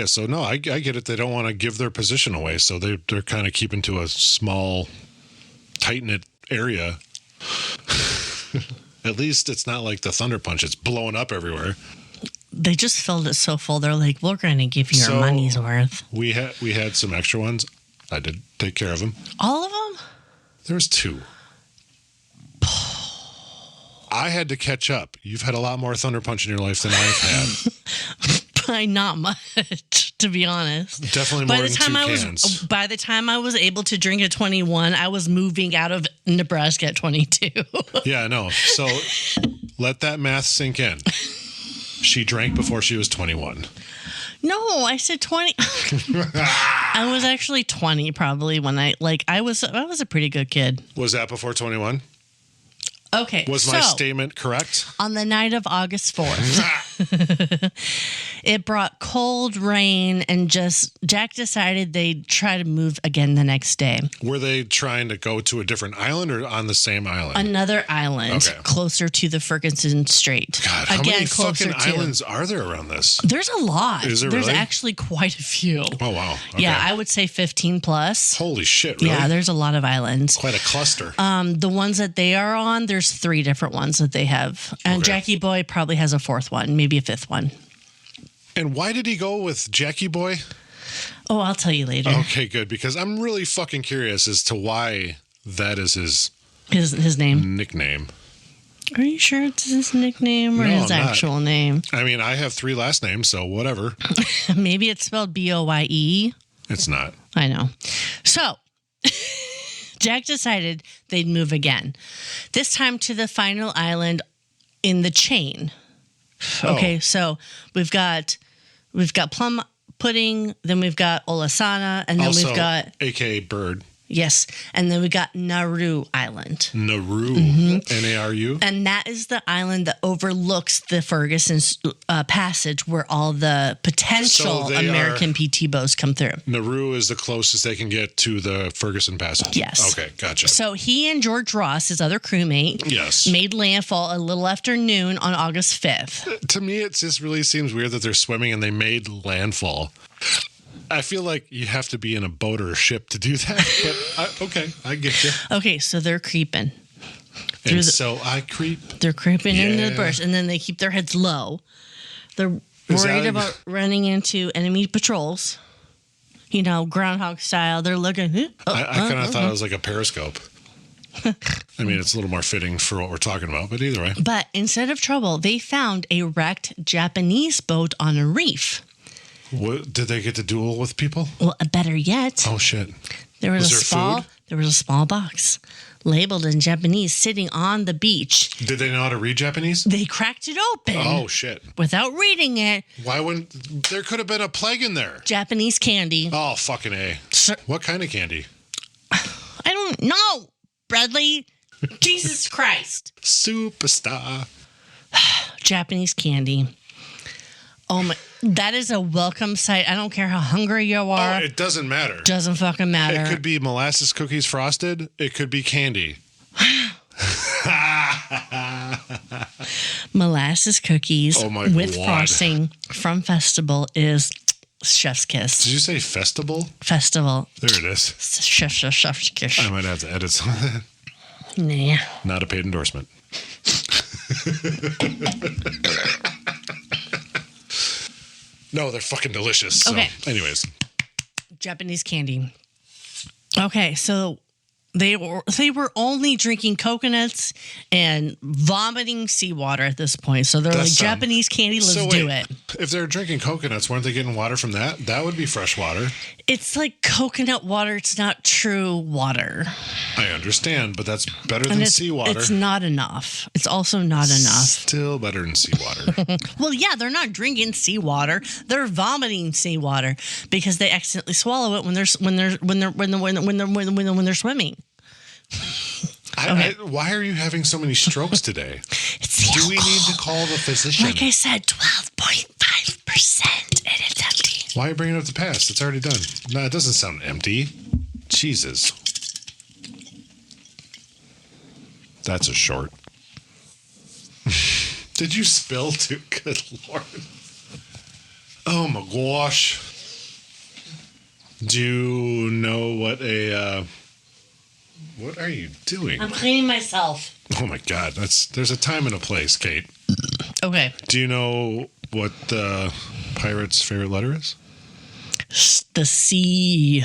So no, I get it. They don't want to give their position away, so they're kind of keeping to a small, tight-knit area. At least it's not like the Thunder Punch. It's blowing up everywhere. They just filled it so full. They're like, we're going to give you your money's worth. We had some extra ones. I did take care of them. All of them? There's 2. I had to catch up. You've had a lot more Thunder Punch in your life than I've had. By not much, to be honest. Definitely more than 2 cans. By the time I was able to drink at 21, I was moving out of Nebraska at 22. Yeah, I know. So let that math sink in. She drank before she was 21. No, I said 20. I was actually 20 probably when I was a pretty good kid. Was that before 21? Okay. Was my statement correct? On the night of August 4th, it brought cold rain and Jack decided they'd try to move again the next day. Were they trying to go to a different island or on the same island? Another island closer to the Ferguson Strait. God, how many fucking islands are there around this? There's a lot. Is there There's really? actually quite a few. Oh, wow. Okay. Yeah, I would say 15 plus. Holy shit, really? Yeah, there's a lot of islands. Quite a cluster. The ones that they are on, there's 3 different ones that they have. And Jackie Boy probably has a 4th one, maybe a 5th one. And why did he go with Jackie Boy? Oh, I'll tell you later. Okay, good. Because I'm really fucking curious as to why that is his name. Nickname. Are you sure it's his nickname or his actual name? I mean, I have 3 last names, so whatever. Maybe it's spelled Boye. It's not. I know. So Jack decided they'd move again. This time to the final island in the chain. Okay, so we've got plum pudding, then we've got Olasana, and then we've got aka Bird. Yes, and then we got Nauru Island. Nauru, Naru, and that is the island that overlooks the Ferguson Passage, where all the potential American PT boats come through. Nauru is the closest they can get to the Ferguson Passage. Yes. Okay, gotcha. So he and George Ross, his other crewmate, made landfall a little after noon on August 5th. To me, it just really seems weird that they're swimming and they made landfall. I feel like you have to be in a boat or a ship to do that, but I get you. Okay, so they're creeping. So I creep. They're creeping into the bush, and then they keep their heads low. They're worried about running into enemy patrols. You know, Groundhog style. They're looking. I kind of thought it was like a periscope. I mean, it's a little more fitting for what we're talking about, but either way. But instead of trouble, they found a wrecked Japanese boat on a reef. What, did they get to duel with people? Well, better yet. Oh shit! There was a small box labeled in Japanese sitting on the beach. Did they know how to read Japanese? They cracked it open. Oh shit! Without reading it. Why wouldn't there could have been a plague in there? Japanese candy. Oh fucking A! Sir, what kind of candy? I don't know, Bradley. Jesus Christ! Superstar. Japanese candy. Oh my. That is a welcome sight. I don't care how hungry you are. Oh, it doesn't matter. Doesn't fucking matter. It could be molasses cookies frosted. It could be candy. Molasses cookies with God. frosting from Festival is chef's kiss. Did you say festival? Festival. There it is. Chef's kiss. I might have to edit some of that. Nah. Not a paid endorsement. No, they're fucking delicious. Okay. So, anyways. Japanese candy. Okay, so they were only drinking coconuts and vomiting seawater at this point. So they're like, Japanese candy, let's do it. If they're drinking coconuts, weren't they getting water from that? That would be fresh water. It's like coconut water. It's not true water. I understand, but that's better than seawater. It's not enough. It's also not enough. Still better than seawater. Well, yeah, they're not drinking seawater. They're vomiting seawater because they accidentally swallow it when they're swimming. Why are you having so many strokes today? Do we need to call the physician? Like I said, 12.5%, and it's empty. Why are you bringing up the past? It's already done. No, it doesn't sound empty. Jesus. That's a short. Did you spill too? Good Lord. Oh my gosh. Do you know what what are you doing? I'm cleaning myself. Oh my God. There's a time and a place, Kate. Okay. Do you know what the pirate's favorite letter is? The C.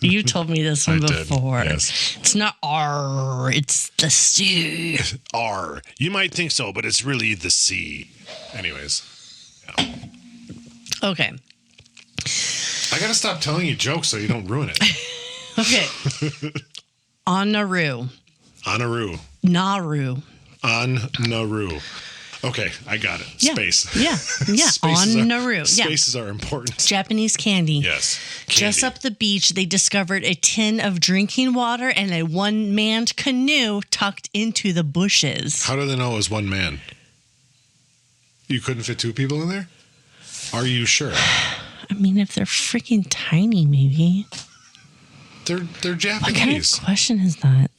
You told me this one before. Yes. It's not R, it's the C. R. You might think so, but it's really the C. Anyways. Yeah. Okay. I gotta stop telling you jokes so you don't ruin it. Okay. On Nauru. Nauru. Okay, I got it. Yeah. Space. Yeah. On Nauru. Spaces are important. Japanese candy. Yes. Candy. Just up the beach, they discovered a tin of drinking water and a one-manned canoe tucked into the bushes. How do they know it was one man? You couldn't fit two people in there? Are you sure? I mean, if they're freaking tiny, maybe. They're Japanese. What kind of question is that?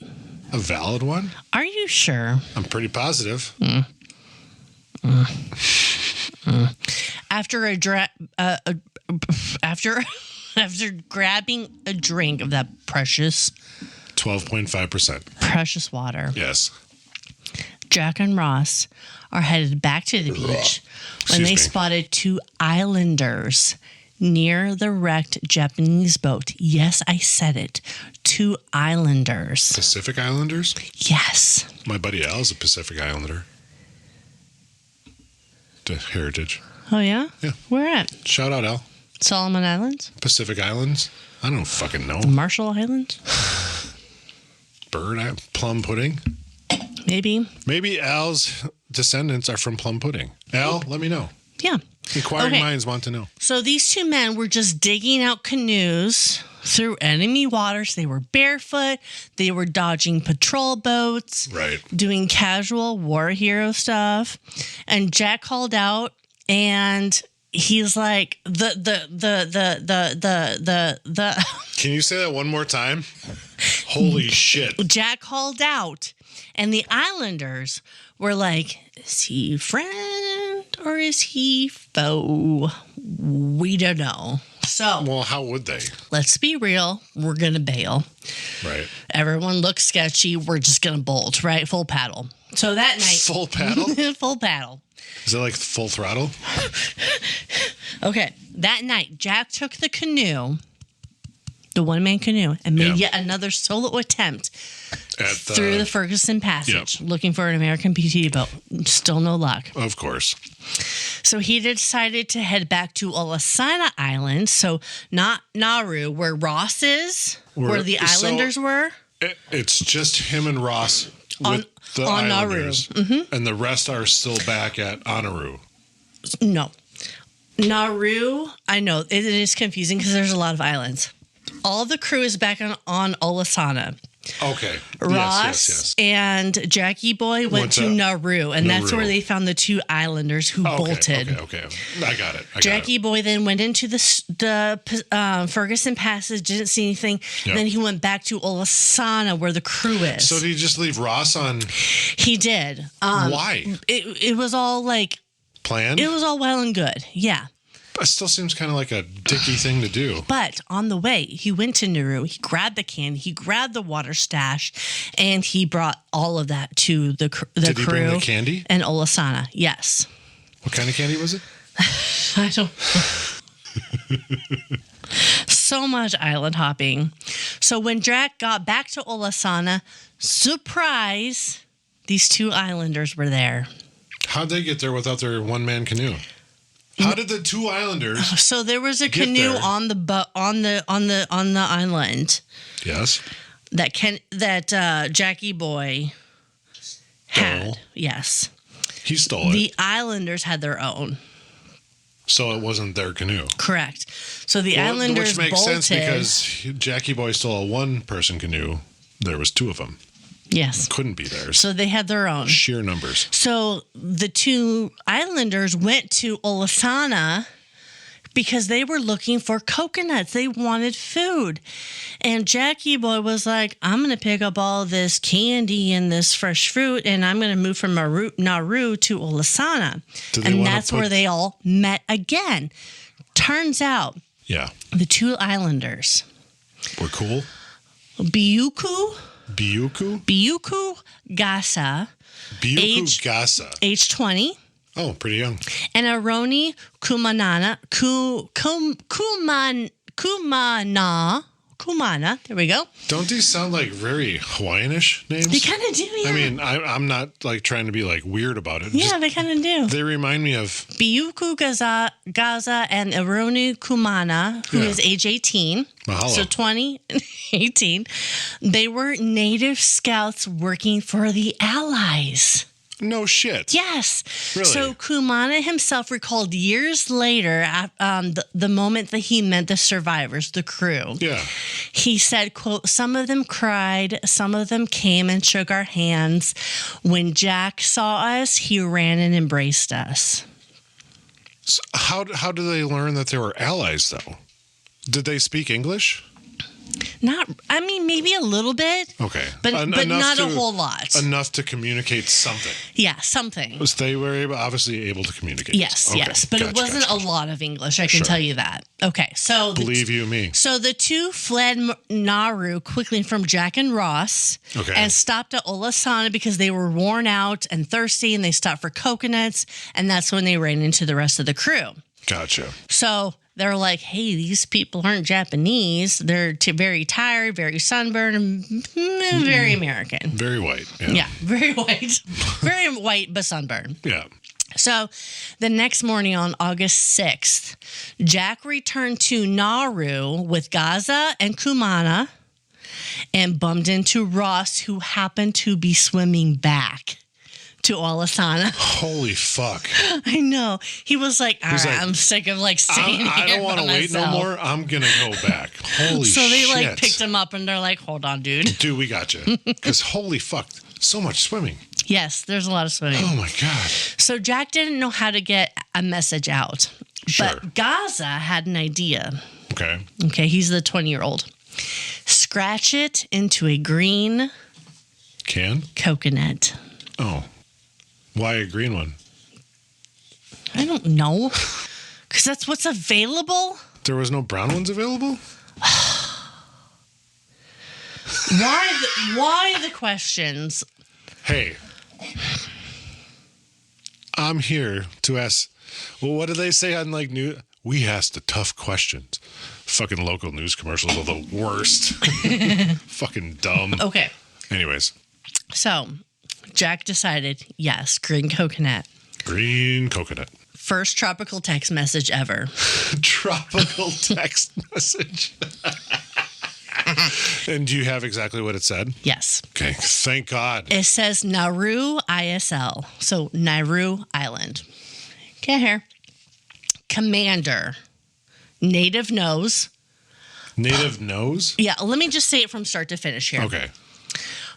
A valid one? Are you sure? I'm pretty positive. After grabbing a drink of that precious 12.5%. precious water, Yes. Jack and Ross are headed back to the beach when they spotted two islanders near the wrecked Japanese boat. Yes, I said it. Two islanders. Pacific Islanders? Yes. My buddy Al is a Pacific Islander. To Heritage. Oh, yeah? Yeah. Where at? Shout out, Al. Solomon Islands? Pacific Islands? I don't fucking know. Marshall Islands? Plum pudding? Maybe Al's descendants are from plum pudding. Al, let me know. Yeah. Inquiring minds want to know. So these two men were just digging out canoes through enemy waters. They were barefoot. They were dodging patrol boats. Right. Doing casual war hero stuff. And Jack called out, and he's like, the. Can you say that one more time? Holy shit. Jack called out, and the Islanders were like, is he friend or is he foe? We don't know. So, well, how would they? Let's be real. We're going to bail. Right. Everyone looks sketchy. We're just going to bolt, right? Full paddle. So that night. Full paddle? Full paddle. Is it like full throttle? Okay. That night, Jack took the canoe, the one-man canoe, and made yet another solo attempt through the Ferguson Passage, looking for an American PT boat. Still no luck. Of course. So he decided to head back to Olasana Island, so not Nauru, where Ross is, where the Islanders were. It's just him and Ross with the Islanders, Nauru. Mm-hmm. And the rest are still back at Nauru. No. Nauru, I know, it is confusing because there's a lot of islands. All the crew is back on Olasana. Okay. Ross and Jackie Boy went to Nauru, and that's where they found the two islanders who bolted. Okay. I got it. Jackie Boy then went into the Ferguson Passage, didn't see anything. Yep. Then he went back to Olasana, where the crew is. So did he just leave Ross on? He did. Why? It was all like planned. It was all well and good. Yeah. It still seems kind of like a dicky thing to do. But on the way, he went to Nauru. He grabbed the can. He grabbed the water stash, and he brought all of that to the crew. Did he bring the candy? And Olasana, yes. What kind of candy was it? I don't. So much island hopping. So when Jack got back to Olasana, surprise, these 2 islanders were there. How'd they get there without their one-man canoe? How did the 2 islanders? So there was a canoe on the island. Yes. That Jackie Boy had. Stole. Yes. He stole it. The islanders had their own. So it wasn't their canoe. Correct. So the islanders which makes bolted. sense because Jackie Boy stole a 1-person canoe. There was 2 of them. Yes. Couldn't be theirs. So they had their own. Sheer numbers. So the 2 islanders went to Olasana because they were looking for coconuts. They wanted food. And Jackie Boy was like, I'm going to pick up all this candy and this fresh fruit, and I'm going to move from Nauru to Olasana. And that's where they all met again. Turns out, the 2 islanders were cool. Biuku Gasa. Biuku Gasa. Age 20. Oh, pretty young. And Aroni Kumana. There we go. Don't these sound like very Hawaiian-ish names? They kind of do, yeah. I mean, I'm not like trying to be like weird about it. Yeah, they kind of do. They remind me of Biuku Gaza and Aroni Kumana, who is age 18. Mahalo. So 20 and 18. They were Native Scouts working for the Allies. No shit. Yes. Really? So Kumana himself recalled years later the moment that he met the survivors, the crew. Yeah. He said, quote, some of them cried, some of them came and shook our hands. When Jack saw us, he ran and embraced us. So how do they learn that they were allies, though? Did they speak English? Maybe a little bit. Okay. But not a whole lot. Enough to communicate something. Yeah, something. They were obviously able to communicate. Yes, okay. yes. But it wasn't a lot of English, I can tell you that. Okay, so... Believe you me. So the 2 fled Nauru quickly from Jack and Ross and stopped at Olasana because they were worn out and thirsty, and they stopped for coconuts, and that's when they ran into the rest of the crew. Gotcha. So... They're like, hey, these people aren't Japanese. They're very tired, very sunburned, and very American. Very white. Yeah, very white. Very white, but sunburned. Yeah. So the next morning on August 6th, Jack returned to Nauru with Gaza and Kumana and bumped into Ross, who happened to be swimming back to Olasana. Holy fuck. I know. He was like, all right, I'm sick of staying here. I don't want to wait no more. I'm going to go back. Holy shit. So they picked him up and they're like, hold on, dude. Dude, we got you. Because holy fuck, so much swimming. Yes, there's a lot of swimming. Oh my God. So Jack didn't know how to get a message out. Sure. But Gaza had an idea. Okay, he's the 20-year-old. Scratch it into a green coconut. Oh. Why a green one? I don't know. Because that's what's available. There was no brown ones available? Why the questions? Hey. I'm here to ask. Well, what do they say on news? We ask the tough questions. Fucking local news commercials are the worst. Fucking dumb. Okay. Anyways. So, Jack decided, yes, green coconut. Green coconut. First tropical text message ever. Tropical text message. And do you have exactly what it said? Yes. Okay. Thank God. It says Nauru ISL. So, Nauru Island. Okay, here. Commander. Native knows. Native knows? Yeah, let me just say it from start to finish here. Okay.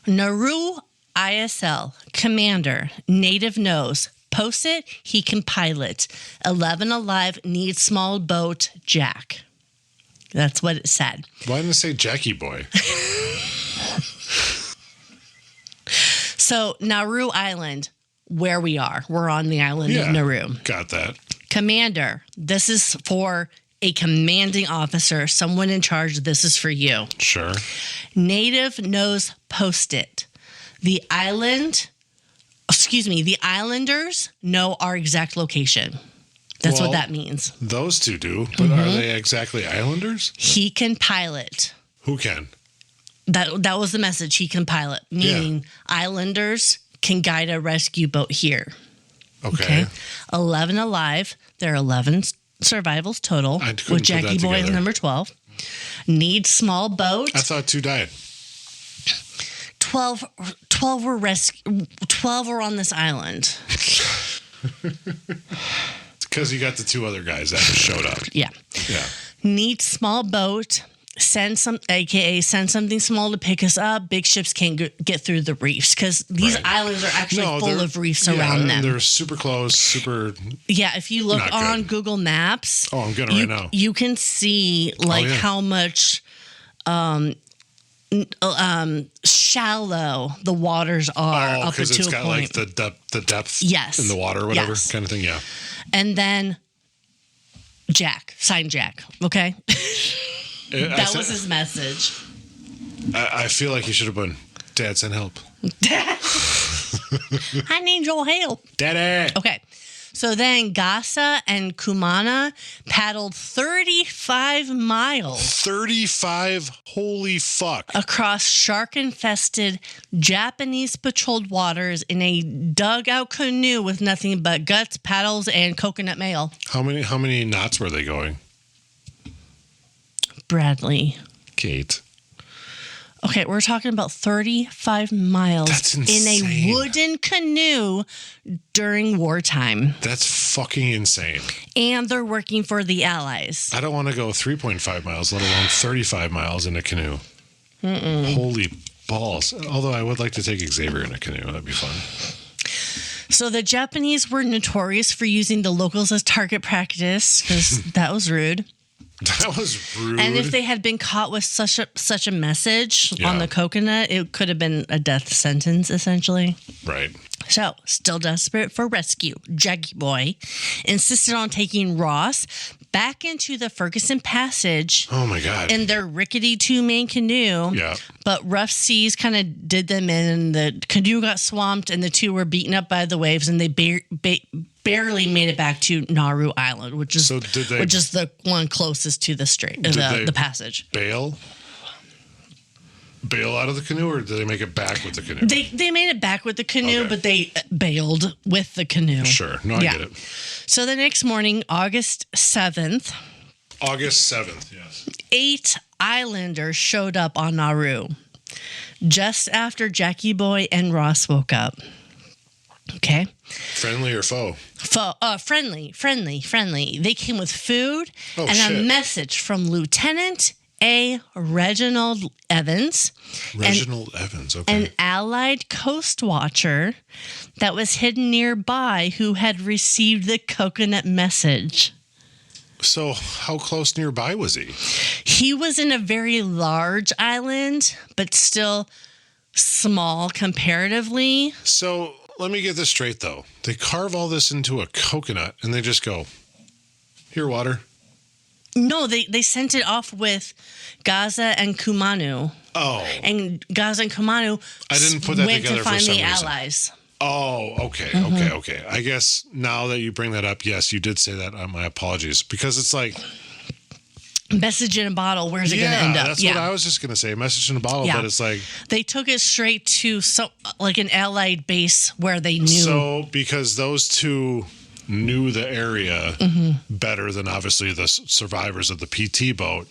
Nauru ISL, Commander, Native knows. Post it, he can pilot. 11 alive, needs small boat, Jack. That's what it said. Why didn't it say Jackie Boy? So, Nauru Island, where we are. We're on the island of Nauru. Got that. Commander, this is for a commanding officer, someone in charge. This is for you. Sure. Native knows, post it. The islanders know our exact location. That's what that means. Those two do, but are they exactly islanders? He can pilot. Who can? That was the message. He can pilot, meaning islanders can guide a rescue boat here. Okay. 11 alive. There are 11 survivals total, with Jackie Boy as number 12. Need small boat. I thought 2 died. 12 were 12 were on this island. It's because you got the 2 other guys that showed up. Yeah. Need small boat. Send something small to pick us up. Big ships can't get through the reefs because these islands are actually full of reefs around them. They're super close, super. Yeah, if you look on Google Maps, I'm getting right now. You can see how much shallow the waters are up to a point. Because it's got like the depth in the water or whatever kind of thing. Yeah. And then sign Jack. Okay. That was his message. I feel like he should have been, Dad, send help. Dad, I need your help. Daddy. Okay. So then Gasa and Kumana paddled 35 miles. 35? Holy fuck. Across shark-infested Japanese patrolled waters in a dugout canoe with nothing but guts, paddles, and coconut mail. How many knots were they going? Bradley. Kate. Okay, we're talking about 35 miles. That's in insane. a wooden canoe during wartime. That's fucking insane. And they're working for the Allies. I don't want to go 3.5 miles, let alone 35 miles in a canoe. Holy balls. Although I would like to take Xavier in a canoe. That'd be fun. So the Japanese were notorious for using the locals as target practice because that was rude. That was rude. And if they had been caught with such a message on the coconut, it could have been a death sentence, essentially. Right. So, still desperate for rescue, Jackie Boy insisted on taking Ross back into the Ferguson Passage. Oh, my God. In their rickety 2-man canoe. Yeah. But rough seas kind of did them in, and the canoe got swamped, and the two were beaten up by the waves, and they barely made it back to Nauru Island, which is the one closest to the strait, the passage. Bail out of the canoe, or did they make it back with the canoe? They made it back with the canoe, but they bailed with the canoe. Sure. No, I get it. So the next morning, August 7th. August 7th, yes. 8 islanders showed up on Nauru just after Jackie Boy and Ross woke up. Okay. Friendly or foe? Friendly. They came with food a message from Lieutenant A. Reginald Evans. Okay. An Allied coast watcher that was hidden nearby who had received the coconut message. So how close nearby was he? He was in a very large island, but still small comparatively. So let me get this straight, though. They carve all this into a coconut and they just go, here, water. No, they sent it off with Gaza and Kumanu. Oh. And Gaza and Kumanu went to find the Allies. Oh, okay, okay. I guess now that you bring that up, yes, you did say that. My apologies. Because it's like... Message in a bottle. Where's it going to end up? That's what I was just going to say. Message in a bottle, but it's like... They took it straight to an Allied base where they knew. So, because those two knew the area better than obviously the survivors of the PT boat,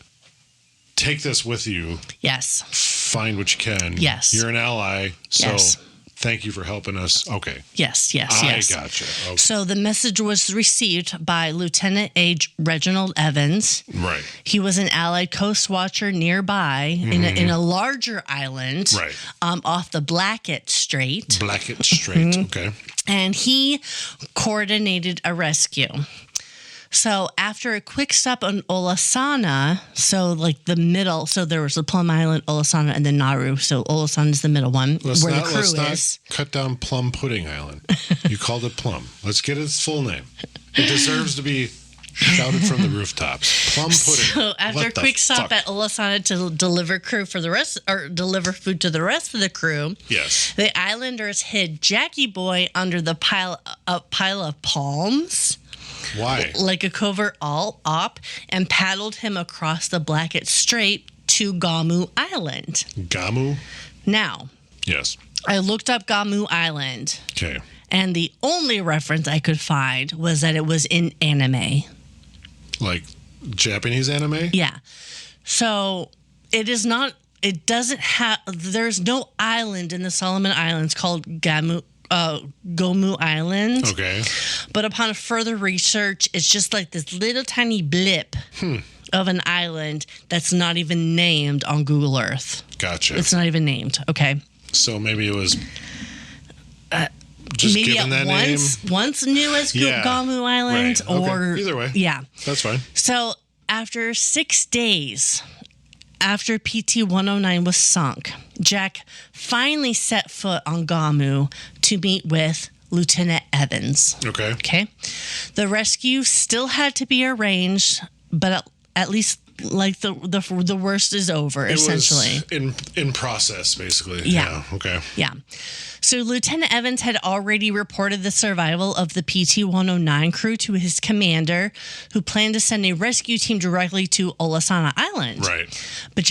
take this with you. Yes. Find what you can. Yes. You're an ally, so thank you for helping us. Okay. Yes. I gotcha. Okay. So the message was received by Lieutenant A. Reginald Evans. Right. He was an Allied coast watcher nearby in a larger island off the Blackett Strait. Okay. And he coordinated a rescue. So after a quick stop on Olasana, so like the middle, so there was the Plum Island, Olasana, and then Nauru. So Olasana is the middle one where the crew is. Let's not cut down Plum Pudding Island. You called it Plum. Let's get its full name. It deserves to be shouted from the rooftops. Plum Pudding. So after a quick stop at Olasana to deliver deliver food to the rest of the crew, the islanders hid Jackie Boy under the pile of palms. Why? Like a covert op, and paddled him across the Blackett Strait to Gamu Island. Gamu? Now, yes. I looked up Gamu Island. Okay. And the only reference I could find was that it was in anime. Like Japanese anime? Yeah. So it is not, it doesn't have, there's no island in the Solomon Islands called Gomu Island. Okay. But upon further research, it's just like this little tiny blip of an island that's not even named on Google Earth. Gotcha. It's not even named. Okay. So maybe it was just maybe given that name. Once new as Gamu Island, right. Okay. or either way. Yeah. That's fine. So after 6 days after PT-109 was sunk, Jack finally set foot on Gamu to meet with Lieutenant Evans. Okay. Okay. The rescue still had to be arranged, but at least like the worst is over, essentially. Was in process, basically. Yeah. Okay. Yeah. So Lieutenant Evans had already reported the survival of the PT-109 crew to his commander, who planned to send a rescue team directly to Olasana Island. Right. But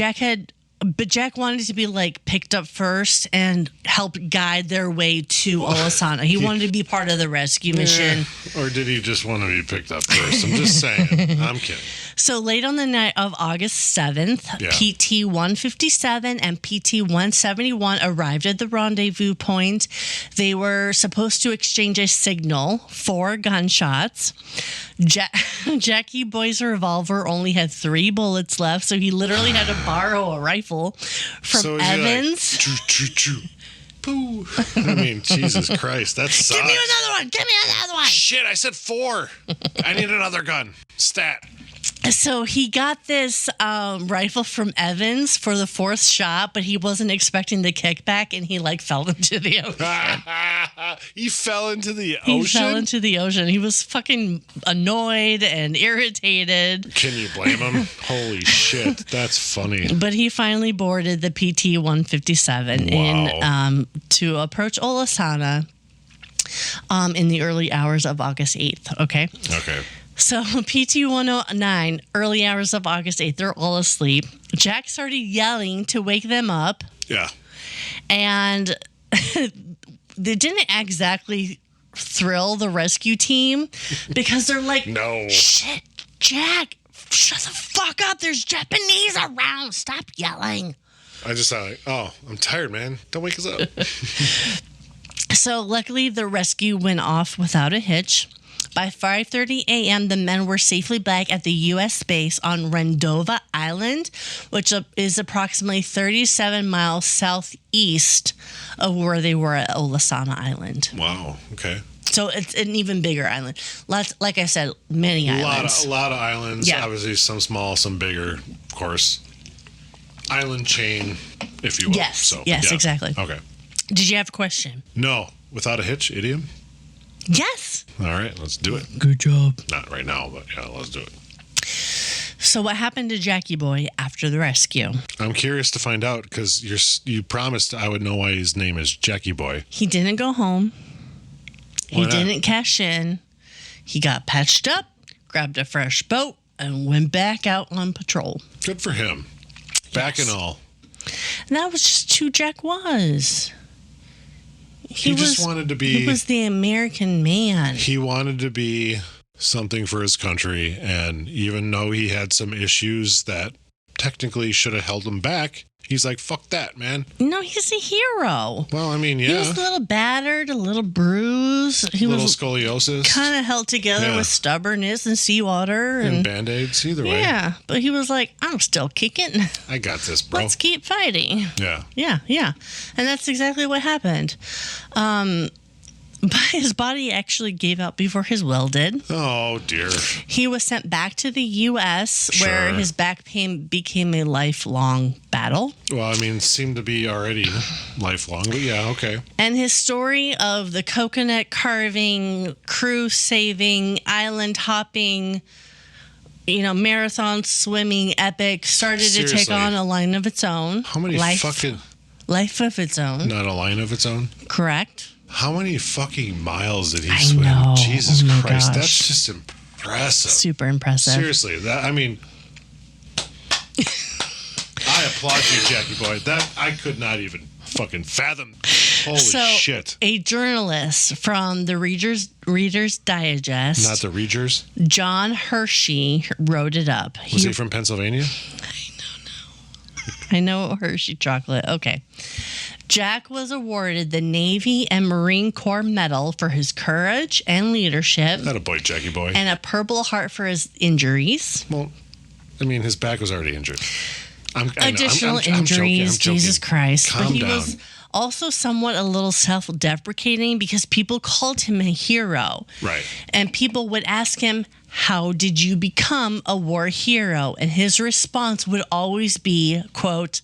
Jack wanted to be like picked up first and help guide their way to Olasana. He wanted to be part of the rescue mission. Or did he just want to be picked up first? I'm just saying. I'm kidding. So late on the night of August 7th, PT-157 and PT-171 arrived at the rendezvous point. They were supposed to exchange a signal, 4 gunshots. Jackie Boy's revolver only had 3 bullets left, so he literally had to borrow a rifle from Evans. Like, choo, choo, choo. Pooh. I mean, Jesus Christ, that sucks. Give me another one. Give me another one. Shit, I said 4. I need another gun. Stat. So he got this rifle from Evans for the 4th shot, but he wasn't expecting the kickback, and he like fell into the ocean. He fell into the ocean? He fell into the ocean. He was fucking annoyed and irritated. Can you blame him? Holy shit, that's funny. But he finally boarded the PT-157 in to approach Olasana in the early hours of August 8th. Okay. Okay. So PT-109, early hours of August 8th, they're all asleep. Jack started yelling to wake them up. Yeah. And they didn't exactly thrill the rescue team because they're like, no. Shit, Jack, shut the fuck up. There's Japanese around. Stop yelling. I just thought, oh, I'm tired, man. Don't wake us up. So luckily, the rescue went off without a hitch. By 5:30 a.m., the men were safely back at the U.S. base on Rendova Island, which is approximately 37 miles southeast of where they were at Olasana Island. Wow. Okay. So it's an even bigger island. Like I said, many islands. A lot of islands. Yeah. Obviously, some small, some bigger, of course. Island chain, if you will. Yes. So, yes, yeah. exactly. Okay. Did you have a question? No. Without a hitch, idiom? Yes. All right, let's do it. Good job. Not right now, but yeah, let's do it. So what happened to Jackie Boy after the rescue? I'm curious to find out because you promised I would know why his name is Jackie Boy. He didn't go home. He didn't cash in. He got patched up, grabbed a fresh boat, and went back out on patrol. Good for him. Back and all. And that was just who Jack was. He just wanted to be... He was the American man. He wanted to be something for his country, and even though he had some issues that technically should have held him back, he's like, fuck that, man. No, he's a hero. Well, I mean, yeah. He was a little battered, a little bruised. He little was scoliosis. kind of held together with stubbornness and seawater. And Band-Aids, either way. Yeah, but he was like, I'm still kicking. I got this, bro. Let's keep fighting. Yeah. Yeah. And that's exactly what happened. But his body actually gave out before his will did. Oh, dear. He was sent back to the U.S. where his back pain became a lifelong battle. Well, I mean, it seemed to be already lifelong, but yeah, okay. And his story of the coconut carving, crew saving, island hopping, marathon swimming epic started to take on a line of its own. How many life of its own. Not a line of its own? Correct. How many fucking miles did he I swim? know. Jesus Christ, gosh. that's just impressive. Super impressive. Seriously, I applaud you, Jackie boy. That I could not even fucking fathom. Holy shit. A journalist from the Reader's Digest. Not the Readers? John Hershey wrote it up. Was he from Pennsylvania? I know Hershey chocolate. Okay. Jack was awarded the Navy and Marine Corps Medal for his courage and leadership. Not a boy, Jackie boy. And a Purple Heart for his injuries. Well, I mean, his back was already injured. Additional injuries, I'm joking. Jesus Christ. Calm but he down. was also somewhat a little self-deprecating because people called him a hero. Right. And people would ask him, how did you become a war hero? And his response would always be, quote,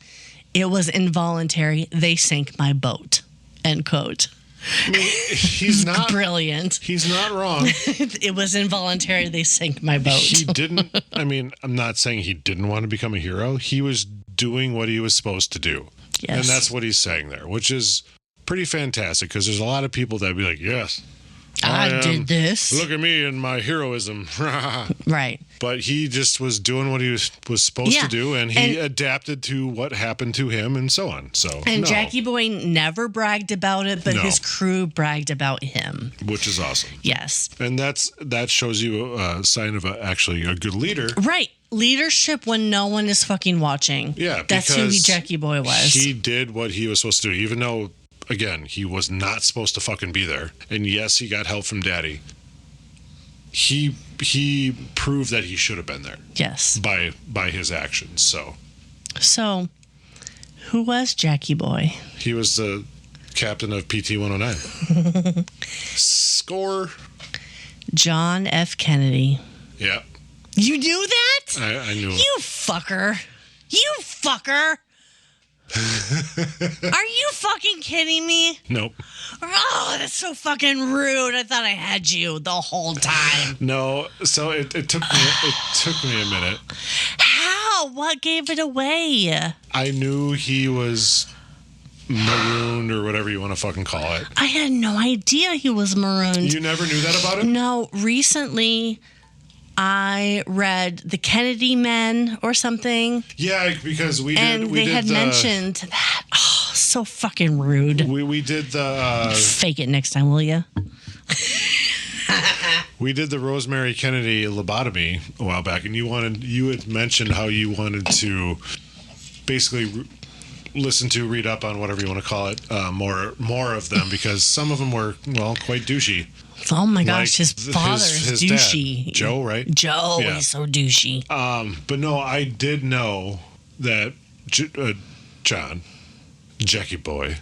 it was involuntary. They sank my boat, end quote. I mean, he's not brilliant. He's not wrong. It was involuntary. They sank my boat. He didn't. I mean, I'm not saying he didn't want to become a hero. He was doing what he was supposed to do. Yes. And that's what he's saying there, which is pretty fantastic because there's a lot of people that be like, yes, I did this. Look at me and my heroism. Right. But he just was doing what he was supposed to do, and he adapted to what happened to him and so on. And Jackie Boy never bragged about it, but his crew bragged about him. Which is awesome. Yes. And that shows you a sign of actually a good leader. Right. Leadership when no one is fucking watching. Yeah. That's who Jackie Boy was. He did what he was supposed to do, even though, again, he was not supposed to fucking be there. And yes, he got help from Daddy. He proved that he should have been there. Yes. By his actions. So, who was Jackie Boy? He was the captain of PT-109. Score. John F. Kennedy. Yeah. You knew that? I knew. You fucker. You fucker. Are you fucking kidding me? Nope. Oh, that's so fucking rude. I thought I had you the whole time. No, so it took me a minute. How? What gave it away? I knew he was marooned or whatever you want to fucking call it. I had no idea he was marooned. You never knew that about him? No, recently I read The Kennedy Men or something. Yeah, because we had mentioned that. Oh, so fucking rude. We did the... Fake it next time, will you? We did the Rosemary Kennedy lobotomy a while back, and you had mentioned how you wanted to basically read up on whatever you want to call it, more of them, because some of them were, well, quite douchey. Oh my gosh, his father is douchey. Dad, Joe, right? Joe, yeah. He's so douchey. But no, I did know that John, Jackie Boy.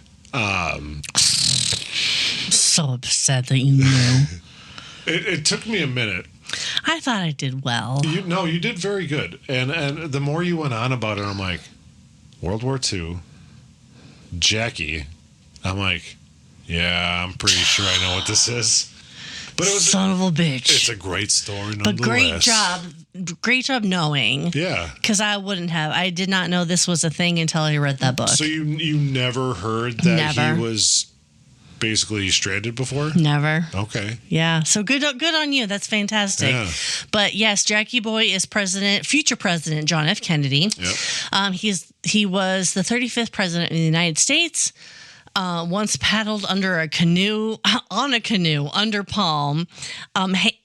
So upset that you knew. It took me a minute. I thought I did well. You did very good. And the more you went on about it, I'm like, World War II, Jackie. I'm like, yeah, I'm pretty sure I know what this is. But it was son of a bitch. It's a great story, nonetheless. But great job knowing. Yeah, because I did not know this was a thing until I read that book. So you never heard that he was basically stranded before? Never. Okay. Yeah. So good on you. That's fantastic. Yeah. But yes, Jackie Boy is future President John F. Kennedy. Yep. He was the 35th president of the United States. Once paddled under a canoe, under palm,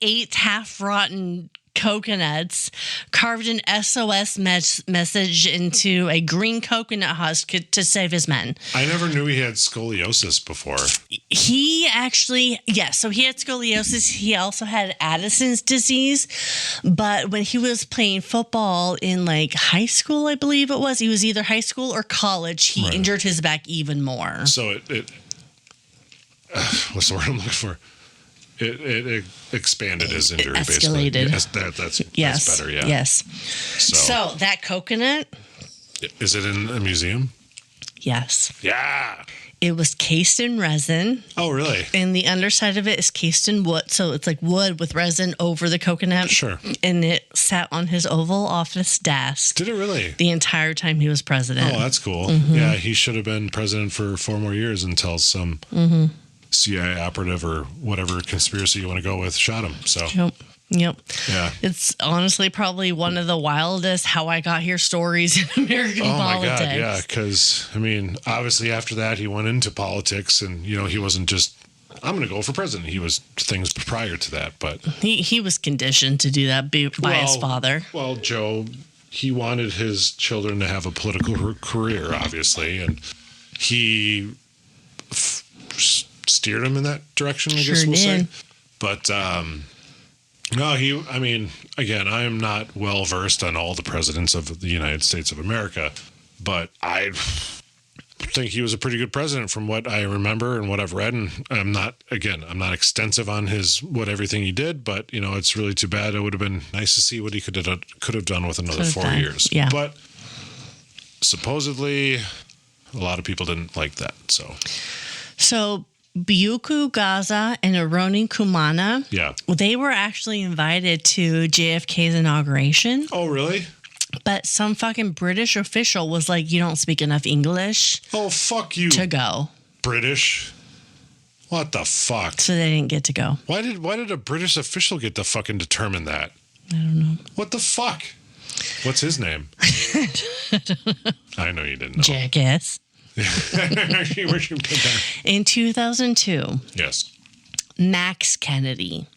ate half-rotten coconuts, carved an SOS message into a green coconut husk to save his men. I never knew he had scoliosis before. He actually, yes, so he had scoliosis. He also had Addison's disease. But when he was playing football in like high school, I believe it was, he was either high school or college, he injured his back even more. So it what's the word I'm looking for? It expanded his injury, escalated. Basically. Yes, that's better, yeah. Yes. So that coconut. Is it in a museum? Yes. Yeah. It was cased in resin. Oh, really? And the underside of it is cased in wood. So it's like wood with resin over the coconut. Sure. And it sat on his Oval Office desk. Did it really? The entire time he was president. Oh, that's cool. Mm-hmm. Yeah, he should have been president for 4 more years until some CIA operative or whatever conspiracy you want to go with shot him. So. Yep. Yep. Yeah. It's honestly probably one of the wildest how I got here stories in American politics. Oh my God. Yeah. Because, I mean, obviously after that, he went into politics and, he wasn't just, I'm going to go for president. He was things prior to that, but he was conditioned to do that by his father. Well, Joe, he wanted his children to have a political career, obviously, and he steered him in that direction, I guess we'll say. But, no, again, I am not well versed on all the presidents of the United States of America, but I think he was a pretty good president from what I remember and what I've read. And I'm not extensive on everything he did, but it's really too bad. It would have been nice to see what he could have done with another 4 years. Yeah. But supposedly a lot of people didn't like that. So Biuku Gaza and Aroni Kumana, they were actually invited to JFK's inauguration. Oh, really? But some fucking British official was like, you don't speak enough English. Oh, fuck you. To go. British? What the fuck? So they didn't get to go. Why did a British official get to fucking determine that? I don't know. What the fuck? What's his name? I know you didn't know. Jackass. In 2002. Yes. Max Kennedy,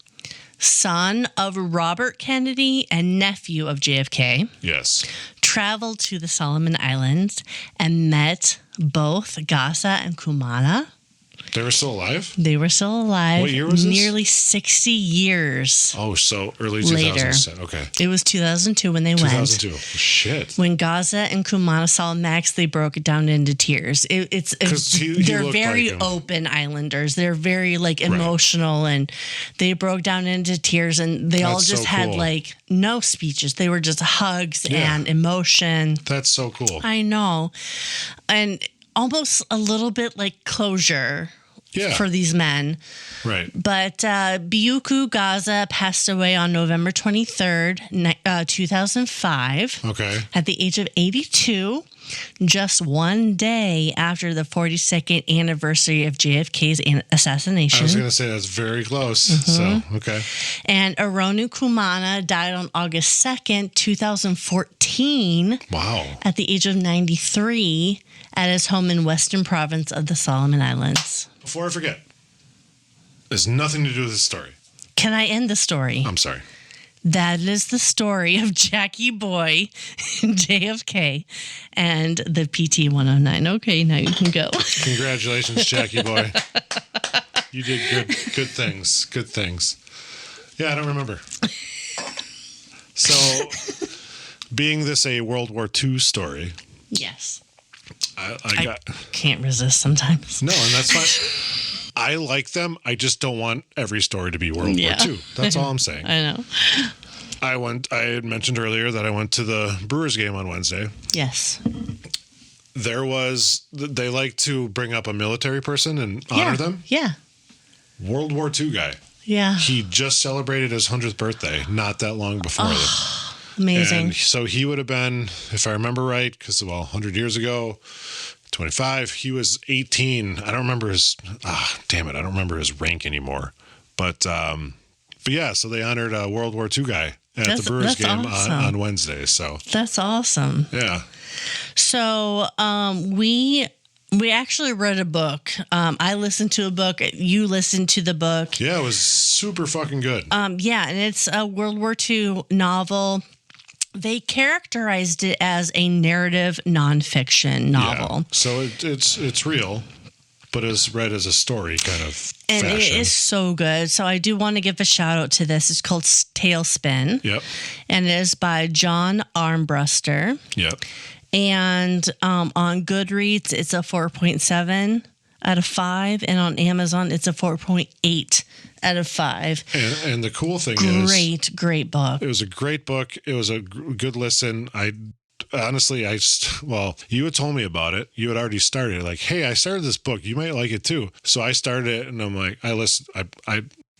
son of Robert Kennedy and nephew of JFK, yes, traveled to the Solomon Islands and met both Gaza and Kumana. They were still alive? They were still alive. What year was this? Nearly 60 years. Oh, so early 2000s. Okay. It was 2002 when they went. 2002. Shit. When Gaza and Kumana saw Max, they broke down into tears. They're very open islanders. They're very emotional, and they broke down into tears, and they all just had no speeches. They were just hugs and emotion. That's so cool. I know. And almost a little bit like closure for these men. Right. But Biuku Gaza passed away on November 23rd, 2005. Okay. At the age of 82, just one day after the 42nd anniversary of JFK's assassination. I was going to say that's very close. So, okay. And Aronu Kumana died on August 2nd, 2014. Wow. At the age of 93 at his home in Western Province of the Solomon Islands. Before I forget, there's nothing to do with this story. Can I end the story? I'm sorry. That is the story of Jackie Boy, JFK, and the PT-109. Okay, now you can go. Congratulations, Jackie Boy. You did good things. Good things. Yeah, I don't remember. So, being this a World War II story. Yes. I can't resist sometimes. No, and that's fine. I like them. I just don't want every story to be World War II. That's all I'm saying. I know. I had mentioned earlier that I went to the Brewers game on Wednesday. Yes. They like to bring up a military person and honor them. Yeah. World War II guy. Yeah. He just celebrated his 100th birthday not that long before this. Amazing. And so he would have been, if I remember right, because, 100 years ago, 25, he was 18. I don't remember I don't remember his rank anymore. But yeah, so they honored a World War II guy at the Brewers game on Wednesday. So that's awesome. Yeah. So we actually read a book. I listened to a book. You listened to the book. Yeah, it was super fucking good. Yeah, and it's a World War II novel. They characterized it as a narrative nonfiction novel. Yeah. So it's real, but it's read as a story kind of fashion. And it is so good. So I do want to give a shout out to this. It's called Tailspin. Yep. And it is by John Armbruster. Yep. And on Goodreads, it's a 4.7 out of 5. And on Amazon, it's a 4.8 out of 5. And the cool thing is... Great book. It was a great book. It was a good listen. Honestly, you had told me about it. You had already started. Like, hey, I started this book. You might like it too. So I started it, and I'm like,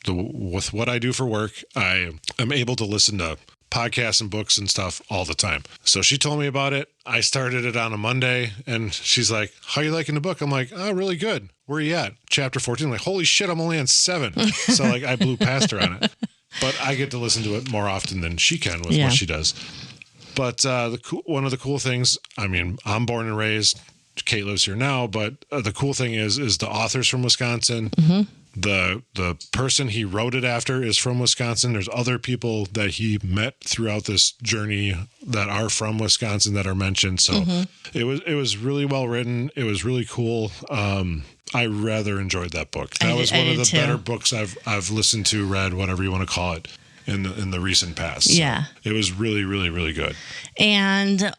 with what I do for work, I am able to listen to podcasts and books and stuff all the time. So she told me about it. I started it on a Monday, and she's like, how you liking the book? I'm like, oh, really good. Where are you at? Chapter 14. I'm like, holy shit, I'm only on 7. So I blew past her on it. but I get to listen to it more often than she can with what she does. But one of the cool things, I mean, I'm born and raised. Kate lives here now, but the cool thing is the author's from Wisconsin. Mm-hmm. The person he wrote it after is from Wisconsin. There's other people that he met throughout this journey that are from Wisconsin that are mentioned. So it was really well written. It was really cool. I rather enjoyed that book. That was one of the better books I've listened to, read, whatever you want to call it, in the recent past. So it was really, really, really good. And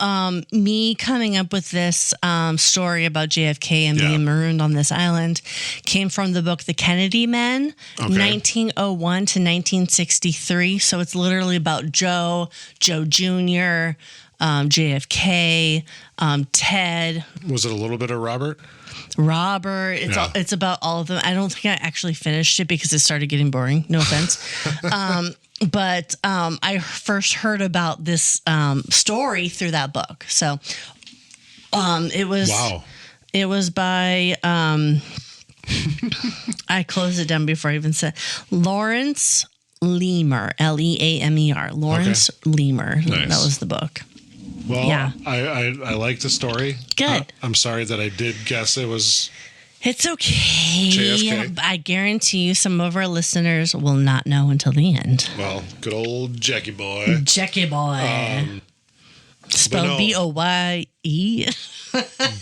me coming up with this story about JFK and being marooned on this island came from the book The Kennedy Men, 1901 to 1963. So it's literally about Joe Jr., JFK, Ted. Was it a little bit of Robert? It's about all of them. I don't think I actually finished it because it started getting boring. No offense. But I first heard about this story through that book. So it was by I closed it down before I even said Lawrence Leamer, Leamer. Lawrence Leamer. Nice. That was the book. Well, I like the story. Good. I'm sorry that I did guess it was. It's okay. JFK. I guarantee you some of our listeners will not know until the end. Well, good old Jackie boy. Jackie boy. Spelled B-O-Y-E.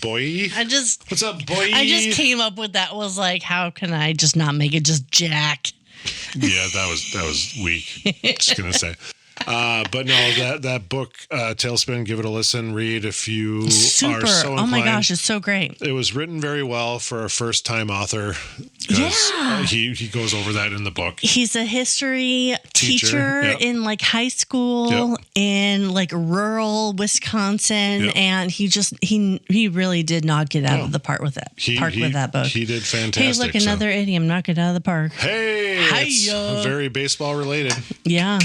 Boy. What's up, boy? I just came up with that. Was like, how can I just not make it just Jack? Yeah, that was weak. Just gonna say. But no, that book, Tailspin, give it a listen, read if you are so inclined. Oh my gosh, it's so great. It was written very well for a first-time author. He goes over that in the book. He's a history teacher in like high school in like rural Wisconsin, and he really did not get out of the park with that. With that book. He did fantastic. Hey, look, another idiom, knock it out of the park. Hey, it's very baseball related. Yeah.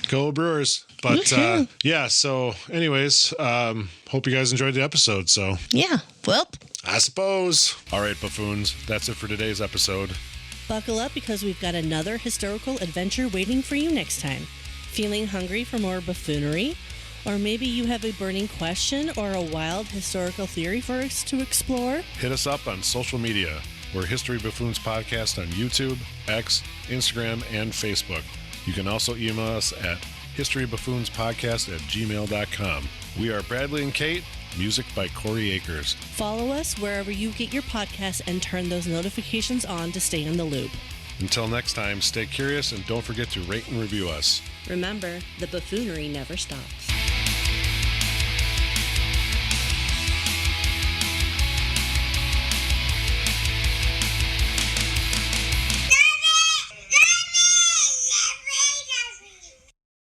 Go Brewers. But so anyways, hope you guys enjoyed the episode. So well, I suppose. All right, buffoons, that's it for today's episode. Buckle up because we've got another historical adventure waiting for you next time. Feeling hungry for more buffoonery? Or maybe you have a burning question or a wild historical theory for us to explore? Hit us up on social media. We're History Buffoons Podcast on YouTube, X, Instagram, and Facebook. You can also email us at historybuffoonspodcast@gmail.com. We are Bradley and Kate, music by Corey Akers. Follow us wherever you get your podcasts and turn those notifications on to stay in the loop. Until next time, stay curious and don't forget to rate and review us. Remember, the buffoonery never stops.